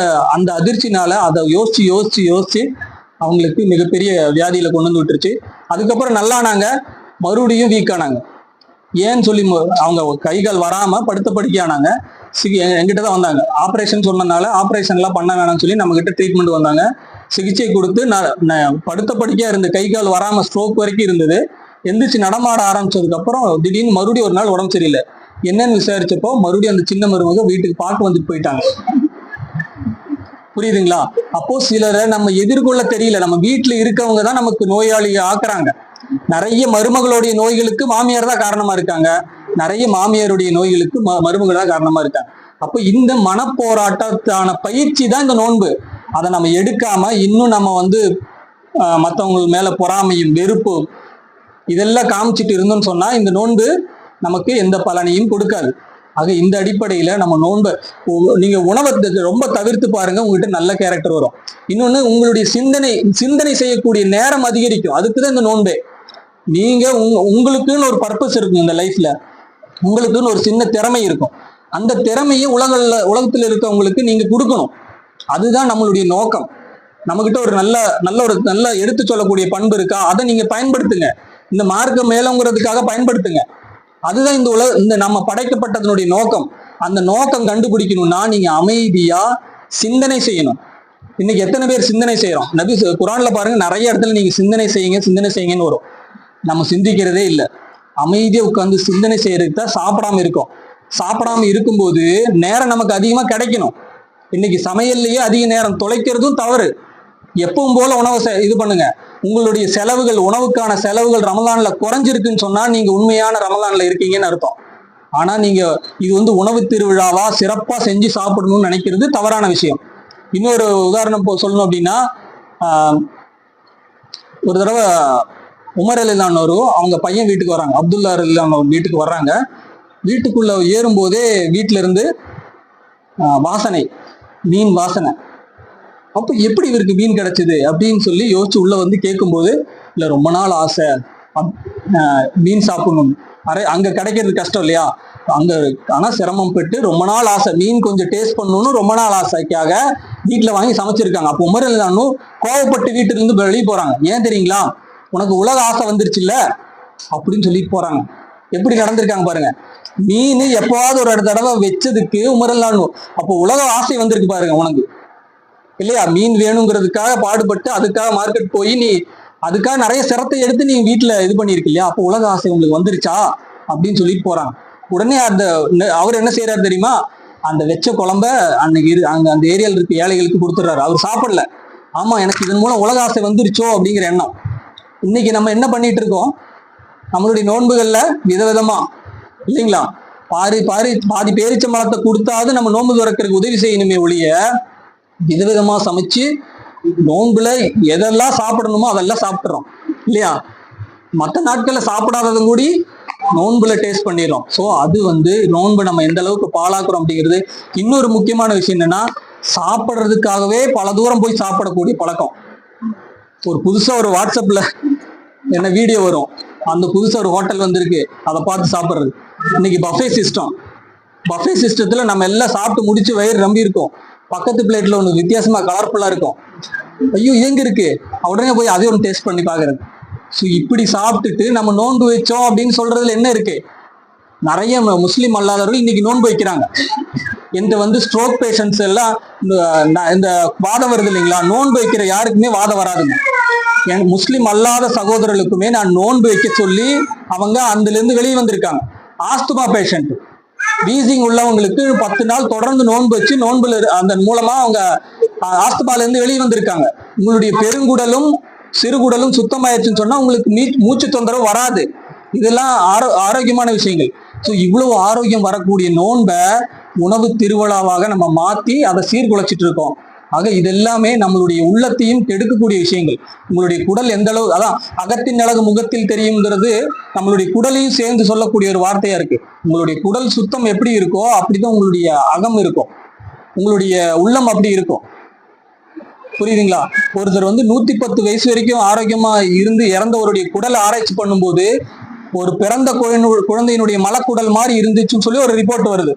அதிர்ச்சினால அதை யோசிச்சு யோசிச்சு யோசிச்சு அவங்களுக்கு மிகப்பெரிய வியாதியில கொண்டு வந்து விட்டுருச்சு. அதுக்கப்புறம் நல்லானாங்க, மறுபடியும் வீக் ஆனாங்க. ஏன்னு சொல்லி அவங்க கைகால் வராம படுத்த படுக்கையானாங்க. எங்கிட்ட தான் வந்தாங்க. ஆப்ரேஷன் சொன்னதுனால ஆப்ரேஷன் எல்லாம் பண்ண வேணாம்னு சொல்லி நம்ம கிட்ட ட்ரீட்மெண்ட் வந்தாங்க. சிகிச்சை கொடுத்து நான் படுத்த படுக்கையா இருந்து கை கால் வராம ஸ்ட்ரோக் வரைக்கும் இருந்தது. எந்திரிச்சு நடமாட ஆரம்பிச்சதுக்கு அப்புறம் திடீர்னு மறுபடியும் ஒரு நாள் உடம்பு சரியில்லை. என்னன்னு விசாரிச்சப்போ மறுபடியும் அந்த சின்ன மருமக வீட்டுக்கு பார்க்க வந்துட்டு போயிட்டாங்க. புரியுதுங்களா? அப்போ சிலரை நம்ம எதிர்கொள்ள தெரியல. நம்ம வீட்டுல இருக்கவங்க தான் நமக்கு நோயாளி ஆக்குறாங்க. நிறைய மருமகளுடைய நோய்களுக்கு மாமியார் தான் காரணமா இருக்காங்க, நிறைய மாமியாருடைய நோய்களுக்கு மருமகள் தான் காரணமா இருக்காங்க. அப்போ இந்த மனப்போராட்டத்தான பயிற்சி தான் இந்த நோன்பு. அதை நம்ம எடுக்காம இன்னும் நம்ம வந்து மற்றவங்க மேல பொறாமையும் வெறுப்பும் இதெல்லாம் காமிச்சிட்டு இருந்தோம்னு சொன்னா இந்த நோன்பு நமக்கு எந்த பலனையும் கொடுக்காது. ஆக இந்த அடிப்படையில நம்ம நோன்பை நீங்க உணவை ரொம்ப தவிர்த்து பாருங்க, உங்ககிட்ட நல்ல கேரக்டர் வரும். இன்னொன்னு, உங்களுடைய சிந்தனை செய்யக்கூடிய நேரம் அதிகரிக்கும். அதுக்குதான் இந்த நோன்பே. நீங்க உங்களுக்குன்னு ஒரு பர்பஸ் இருக்கும் இந்த லைஃப்ல, உங்களுக்குன்னு ஒரு சின்ன திறமை இருக்கும். அந்த திறமையை உலகத்துல இருக்கவங்களுக்கு நீங்க கொடுக்கணும். அதுதான் நம்மளுடைய நோக்கம். நம்மகிட்ட ஒரு நல்ல எடுத்து சொல்லக்கூடிய பண்பு இருக்கா, அதை நீங்க பயன்படுத்துங்க. இந்த மார்க்கம் மேலங்கிறதுக்காக பயன்படுத்துங்க. அதுதான் இந்த நம்ம படைக்கப்பட்டதனுடைய நோக்கம். அந்த நோக்கம் கண்டுபிடிக்கணும்னா நீங்க அமைதியா சிந்தனை செய்யணும். இன்னைக்கு எத்தனை பேர் சிந்தனை செய்யறோம்? நபி குர்ஆன்ல பாருங்க, நிறைய இடத்துல நீங்க சிந்தனை செய்யுங்கன்னு வரும். நம்ம சிந்திக்கிறதே இல்லை. அமைதியா உட்கார்ந்து சிந்தனை செய்யறதுக்கு தான் சாப்பிடாம இருக்கோம். சாப்பிடாம இருக்கும்போது நேரம் நமக்கு அதிகமா கிடைக்கணும். இன்னைக்கு சமையல்லையே அதிக நேரம் தொலைக்கிறதும் தவறு. எப்பவும் போல உணவை இது பண்ணுங்க. உங்களுடைய செலவுகள், உணவுக்கான செலவுகள் ரமலான்ல குறைஞ்சிருக்குன்னு சொன்னா நீங்க உண்மையான ரமலான்ல இருக்கீங்கன்னு அர்த்தம். ஆனா நீங்க இது வந்து உணவு திருவிழாவா சிறப்பா செஞ்சு சாப்பிடணும்னு நினைக்கிறது தவறான விஷயம். இன்னொரு உதாரணம் சொல்லணும் அப்படின்னா, ஒரு தடவை உமர் ரலியல்லாஹு அவங்க பையன் வீட்டுக்கு வராங்க, அப்துல்லா ரலியல்லாஹு வீட்டுக்கு வர்றாங்க. வீட்டுக்குள்ள ஏறும்போதே வீட்டுல இருந்து வாசனை, மீன் வாசனை. அப்போ எப்படி இவருக்கு மீன் கிடைச்சது அப்படின்னு சொல்லி யோசிச்சு உள்ள வந்து கேட்கும்போது, இல்லை ரொம்ப நாள் ஆசை மீன் சாப்பிடணும், அங்க கிடைக்கிறது கஷ்டம் இல்லையா, அங்க ஆனா சிரமம் பெற்று ரொம்ப நாள் ஆசை, மீன் கொஞ்சம் டேஸ்ட் பண்ணணும்னு ரொம்ப நாள் ஆசைக்காக வீட்டுல வாங்கி சமைச்சிருக்காங்க. அப்போ உமர் ரலியல்லாஹு கோவப்பட்டு வீட்டுல இருந்து வெளியே போறாங்க. ஏன் தெரியுங்களா, உனக்கு உலக ஆசை வந்துருச்சுல்ல அப்படின்னு சொல்லிட்டு போறாங்க. எப்படி நடந்திருக்காங்க பாருங்க. மீன் எப்பவாவது ஒரு தடவை வச்சதுக்கு உமர் ரலியல்லாஹு, அப்போ உலக ஆசை வந்திருக்கு பாருங்க உனக்கு இல்லையா. மீன் வேணுங்கிறதுக்காக பாடுபட்டு அதுக்காக மார்க்கெட் போய் நீ அதுக்காக நிறைய சிரத்தை எடுத்து நீ வீட்டுல இது பண்ணிருக்கு இல்லையா, அப்போ உலக ஆசை உங்களுக்கு வந்துருச்சா அப்படின்னு சொல்லிட்டு போறாங்க. உடனே அவர் என்ன செய்யறாரு தெரியுமா, அந்த வெச்ச குழம்ப அன்னைக்கு அங்க அந்த ஏரியால இருக்க ஏழைகளுக்கு கொடுத்துட்றாரு. அவர் சாப்பிடல, ஆமா எனக்கு இதன் மூலம் உலக ஆசை வந்துருச்சோ அப்படிங்கிற எண்ணம். இன்னைக்கு நம்ம என்ன பண்ணிட்டு இருக்கோம், நம்மளுடைய நோன்புகள்ல விதவிதமா இல்லைங்களா, பாதி பேரிச்சம்பழத்தை கொடுத்தாவது நம்ம நோன்பு துறக்கிறதுக்கு உதவி செய்யணுமே ஒழிய விதவிதமா சமைச்சு நோன்புல எதெல்லாம் சாப்பிடணுமோ அதெல்லாம் சாப்பிட்றோம் இல்லையா. மற்ற நாட்கள்ல சாப்பிடாததும் கூடி நோன்புல டேஸ்ட் பண்ணிடுறோம். ஸோ அது நோன்பு நம்ம எந்த அளவுக்கு பாழாக்குறோம் அப்படிங்கிறது. இன்னொரு முக்கியமான விஷயம் என்னன்னா, சாப்பிட்றதுக்காகவே பல தூரம் போய் சாப்பிடக்கூடிய பழக்கம். ஒரு புதுசா ஒரு வாட்ஸ்அப்ல என்ன வீடியோ வரும், அந்த புதுசா ஒரு ஹோட்டல் வந்திருக்கு அதை பார்த்து சாப்பிட்றது. இன்னைக்கு பஃபே சிஸ்டத்துல நம்ம எல்லாம் சாப்பிட்டு முடிச்சு வயிறு நம்பி இருக்கோம், பக்கத்து பிளேட்ல ஒன்று வித்தியாசமா கலர்ஃபுல்லா இருக்கும், ஐயோ எங்க இருக்கு உடனே போய் அதே ஒன்று டேஸ்ட் பண்ணி பாக்குறது. ஸோ இப்படி சாப்பிட்டுட்டு நம்ம நோன்பு வச்சோம் அப்படின்னு சொல்றதுல என்ன இருக்கு, நிறைய முஸ்லீம் அல்லாதவர்கள் இன்னைக்கு நோன்பு வைக்கிறாங்க. இந்த ஸ்ட்ரோக் பேஷண்ட்ஸ் எல்லாம் இந்த வாதம் வருது இல்லைங்களா, நோன்பு வைக்கிற யாருக்குமே வாதம் வராதுங்க. என் முஸ்லீம் அல்லாத சகோதரர்களுக்குமே நான் நோன்பு வைக்க சொல்லி அவங்க அதுல இருந்து வெளியே வந்திருக்காங்க. ஆஸ்துமா பேஷண்ட், வீசிங் உள்ளவங்களுக்கு 10 நாள் தொடர்ந்து நோன்பு வச்சு நோன்புல அதன் மூலமா அவங்க ஆஸ்துமால இருந்து வெளியே வந்திருக்காங்க. உங்களுடைய பெருங்குடலும் சிறுகுடலும் சுத்தமாயிருச்சுன்னு சொன்னா உங்களுக்கு மூச்சு தொந்தரவு வராது. இதெல்லாம் ஆரோக்கியமான விஷயங்கள். ஸோ இவ்வளவு ஆரோக்கியம் வரக்கூடிய நோன்பை உணவு திருவிழாவாக நம்ம மாத்தி அதை சீர்குலைச்சிட்டு இருக்கோம். ஆக இதெல்லாமே நம்மளுடைய உள்ளத்தையும் கெடுக்கக்கூடிய விஷயங்கள். உங்களுடைய குடல் எந்த அளவு, அதான் அகத்தின் அழகு முகத்தில் தெரியுங்கிறது நம்மளுடைய குடலையும் சேர்ந்து சொல்லக்கூடிய ஒரு வார்த்தையா இருக்கு. உங்களுடைய குடல் சுத்தம் எப்படி இருக்கோ அப்படிதான் உங்களுடைய அகம் இருக்கும், உங்களுடைய உள்ளம் அப்படி இருக்கும். புரியுதுங்களா. ஒருத்தர் 110 வயசு வரைக்கும் ஆரோக்கியமா இருந்து இறந்தவருடைய குடலை ஆராய்ச்சி பண்ணும்போது ஒரு பிறந்த குழந்தையினுடைய மலக்குடல் மாதிரி இருந்துச்சுன்னு சொல்லி ஒரு ரிப்போர்ட் வருது.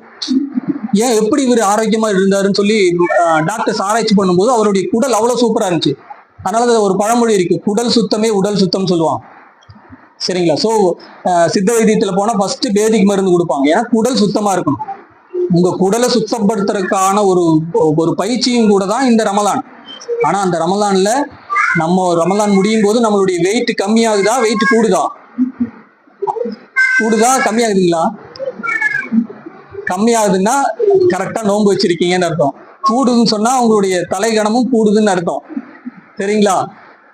ஏன் எப்படி இவர் ஆரோக்கியமா இருந்தாருன்னு சொல்லி டாக்டர்ஸ் ஆராய்ச்சி பண்ணும்போது அவருடைய குடல் அவ்வளவு சூப்பரா இருந்துச்சு. அதனால ஒரு பழமொழி இருக்கு, குடல் சுத்தமே உடல் சுத்தம் சொல்லுவாங்க. சரிங்களா. ஸோ சித்த வைத்தியத்துல போனா ஃபர்ஸ்ட் பேதிக்கு மருந்து கொடுப்பாங்க, ஏன்னா குடல் சுத்தமா இருக்கணும். உங்க குடலை சுத்தப்படுத்துறதுக்கான ஒரு பயிற்சியும் கூட தான் இந்த ரமலான். ஆனா அந்த ரமலான்ல நம்ம ரமலான் முடியும் போது நம்மளுடைய வெயிட் கம்மியாகுதா, வெயிட் கூடுதா கம்மியாகுதுங்களா? கம்மியாகுதுன்னா கரெக்டா நோன்பு வச்சிருக்கீங்கன்னு அர்த்தம். கூடுதுன்னு சொன்னா உங்களுடைய தலைகணமும் கூடுதுன்னு அர்த்தம். சரிங்களா.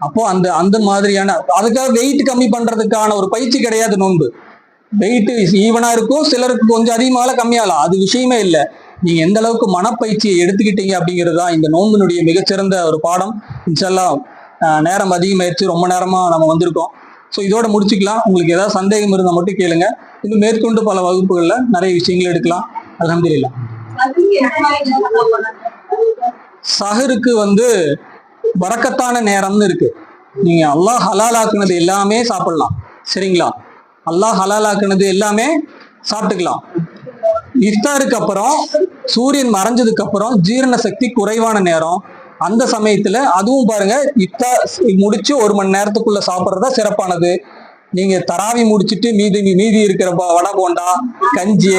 அப்போ அந்த மாதிரியான அதுக்காக வெயிட் கம்மி பண்றதுக்கான ஒரு பயிற்சி கிடையாது நோன்பு. வெயிட் ஈவனா இருக்கும், சிலருக்கு கொஞ்சம் அதிகமாகலாம் கம்மியாகலாம், அது விஷயமே இல்லை. நீங்க எந்த அளவுக்கு மனப்பயிற்சியை எடுத்துக்கிட்டீங்க அப்படிங்கிறது தான் இந்த நோன்பினுடைய மிகச்சிறந்த ஒரு பாடம். இன்ஷால்லாஹ் நேரம் அதிகமாயிருச்சு, ரொம்ப நேரமா நம்ம வந்திருக்கோம். ஸோ இதோட முடிச்சுக்கலாம். உங்களுக்கு ஏதாவது சந்தேகம் இருந்தால் மட்டும் கேளுங்க. இன்னும் மேற்கொண்டு பல வகுப்புகள்ல நிறைய விஷயங்கள் எடுக்கலாம். அல்ஹம்துலில்லாஹ். சஹருக்கு பரக்கத்தான நேரம்னு இருக்கு. நீங்க அல்லாஹ் ஹலாலாக்குனது எல்லாமே சாப்பிடலாம். சரிங்களா. அல்லாஹ் ஹலாலாக்குனது எல்லாமே சாப்பிட்டுக்கலாம். இஃப்தாருக்கு அப்புறம் சூரியன் மறைஞ்சதுக்கு அப்புறம் ஜீரண சக்தி குறைவான நேரம். அந்த சமயத்துல அதுவும் பாருங்க, இஃப்தார் முடிச்சு 1 மணி நேரத்துக்குள்ள சாப்பிட்றதா சிறப்பானது. நீங்க தராவி முடிச்சுட்டு மீதி இருக்கிற வடை போண்டா கஞ்சி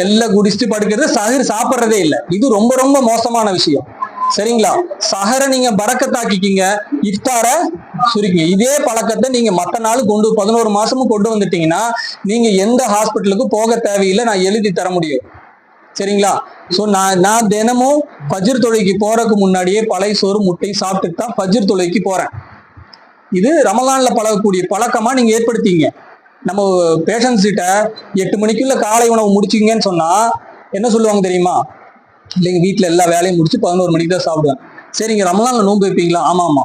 எல்லாம் குடிச்சிட்டு படுக்கிறது சஹர் சாப்பிட்றதே இல்லை. இது ரொம்ப ரொம்ப மோசமான விஷயம். சரிங்களா. சஹரை நீங்க பரக்கத்தாக்கிக்கிங்க, இஃப்தாரை சுருக்கிங்க. இதே பழக்கத்தை நீங்க மற்ற நாள் 11 மாசமும் கொண்டு வந்துட்டீங்கன்னா நீங்க எந்த ஹாஸ்பிட்டலுக்கு போக தேவையில்லை, நான் எழுதி தர முடியும். சரிங்களா. ஸோ நான் தினமும் ஃபஜ்ர் தொழுகைக்கு போறதுக்கு முன்னாடியே பழைய சோறு முட்டை சாப்பிட்டுட்டு தான் ஃபஜ்ர் தொழுகைக்கு போறேன். இது ரமலான்ல பழகக்கூடிய பழக்கமா நீங்க ஏற்படுத்திங்க. நம்ம பேஷண்ட்ஸ் கிட்ட 8 மணிக்குள்ள காலை உணவு முடிச்சிங்கன்னு சொன்னா என்ன சொல்லுவாங்க தெரியுமா, இல்லைங்க வீட்டுல எல்லா வேலையும் முடிச்சு 11 மணிக்கு தான் சாப்பிடுவேன். சரிங்க, ரமலான்ல நோன்பு வைப்பீங்களா? ஆமா.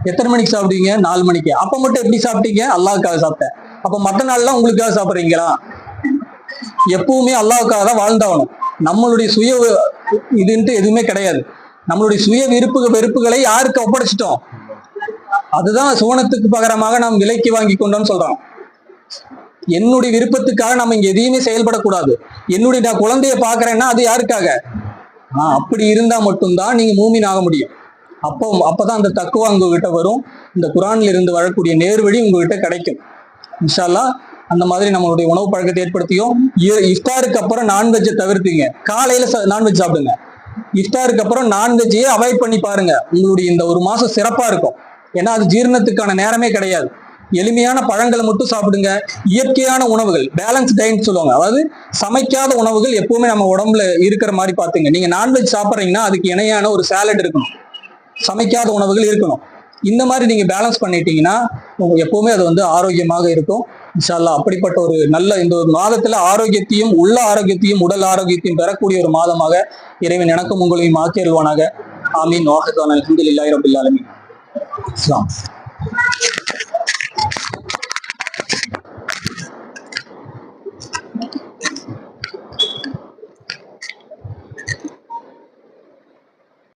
எத்தனை மணிக்கு சாப்பிடுவீங்க? 4 மணிக்கு. அப்ப மட்டும் எப்படி சாப்பிட்டீங்க? அல்லாஹ்வுக்காக சாப்பிட்டேன். அப்ப மற்ற நாள்லாம் உங்களுக்காக சாப்பிட்றீங்களா? எப்பவுமே அல்லாஹ்வுக்காக தான் வாழ்ந்தாகணும். நம்மளுடைய சுய இதுன்ட்டு எதுவுமே கிடையாது. நம்மளுடைய சுய வெறுப்புகளை யாருக்கு ஒப்படைச்சிட்டோம்? அதுதான் சுவனத்துக்கு பகரமாக நாம் விலைக்கு வாங்கி கொண்டோம்னு சொல்றோம். என்னுடைய விருப்பத்துக்காக நம்ம இங்க எதையுமே செயல்படக்கூடாது. நான் குழந்தைய பாக்குறேன்னா அது யாருக்காக? அப்படி இருந்தா மட்டும்தான் நீங்க மூமின் ஆக முடியும். அப்பதான் அந்த தக்குவா உங்ககிட்ட வரும். இந்த குர்ஆன்ல இருந்து வரக்கூடிய நேர்வழி உங்ககிட்ட கிடைக்கும் இன்ஷா அல்லாஹ். அந்த மாதிரி நம்மளுடைய உணவு பழக்கத்தை ஏற்படுத்தியும், இஃப்தாருக்கு அப்புறம் நான்வெஜ்ஜை தவிர்த்தீங்க, காலையில நான்வெஜ் சாப்பிடுங்க. இஃப்தாருக்கு அப்புறம் நான்வெஜ்ஜையே அவாய்ட் பண்ணி பாருங்க. உங்களுடைய இந்த ஒரு மாசம் சிறப்பா இருக்கும். ஏன்னா அது ஜீரணத்துக்கான நேரமே கிடையாது. எளிமையான பழங்களை மட்டும் சாப்பிடுங்க. இயற்கையான உணவுகள், பேலன்ஸ் டயட் சொல்லுவாங்க, அதாவது சமைக்காத உணவுகள் எப்பவுமே நம்ம உடம்புல இருக்கிற மாதிரி பாத்துங்க. நீங்க நான்வெஜ் சாப்பிட்றீங்கன்னா அதுக்கு இணையான ஒரு சாலட் இருக்கணும், சமைக்காத உணவுகள் இருக்கணும். இந்த மாதிரி நீங்க பேலன்ஸ் பண்ணிட்டீங்கன்னா எப்பவுமே அது வந்து ஆரோக்கியமாக இருக்கும் இன்ஷா அல்லாஹ். அப்படிப்பட்ட ஒரு நல்ல இந்த ஒரு மாதத்துல ஆரோக்கியத்தையும், உள்ள ஆரோக்கியத்தையும், உடல் ஆரோக்கியத்தையும் பெறக்கூடிய ஒரு மாதமாக இறைவன் எனக்கும் உங்களையும் ஆக்கி அருள்வானாக. ஆமீன். வாஹிதான அல்ஹம்துலில்லாஹி ரப்பில் ஆலமீன். அஸ்ஸலாம்.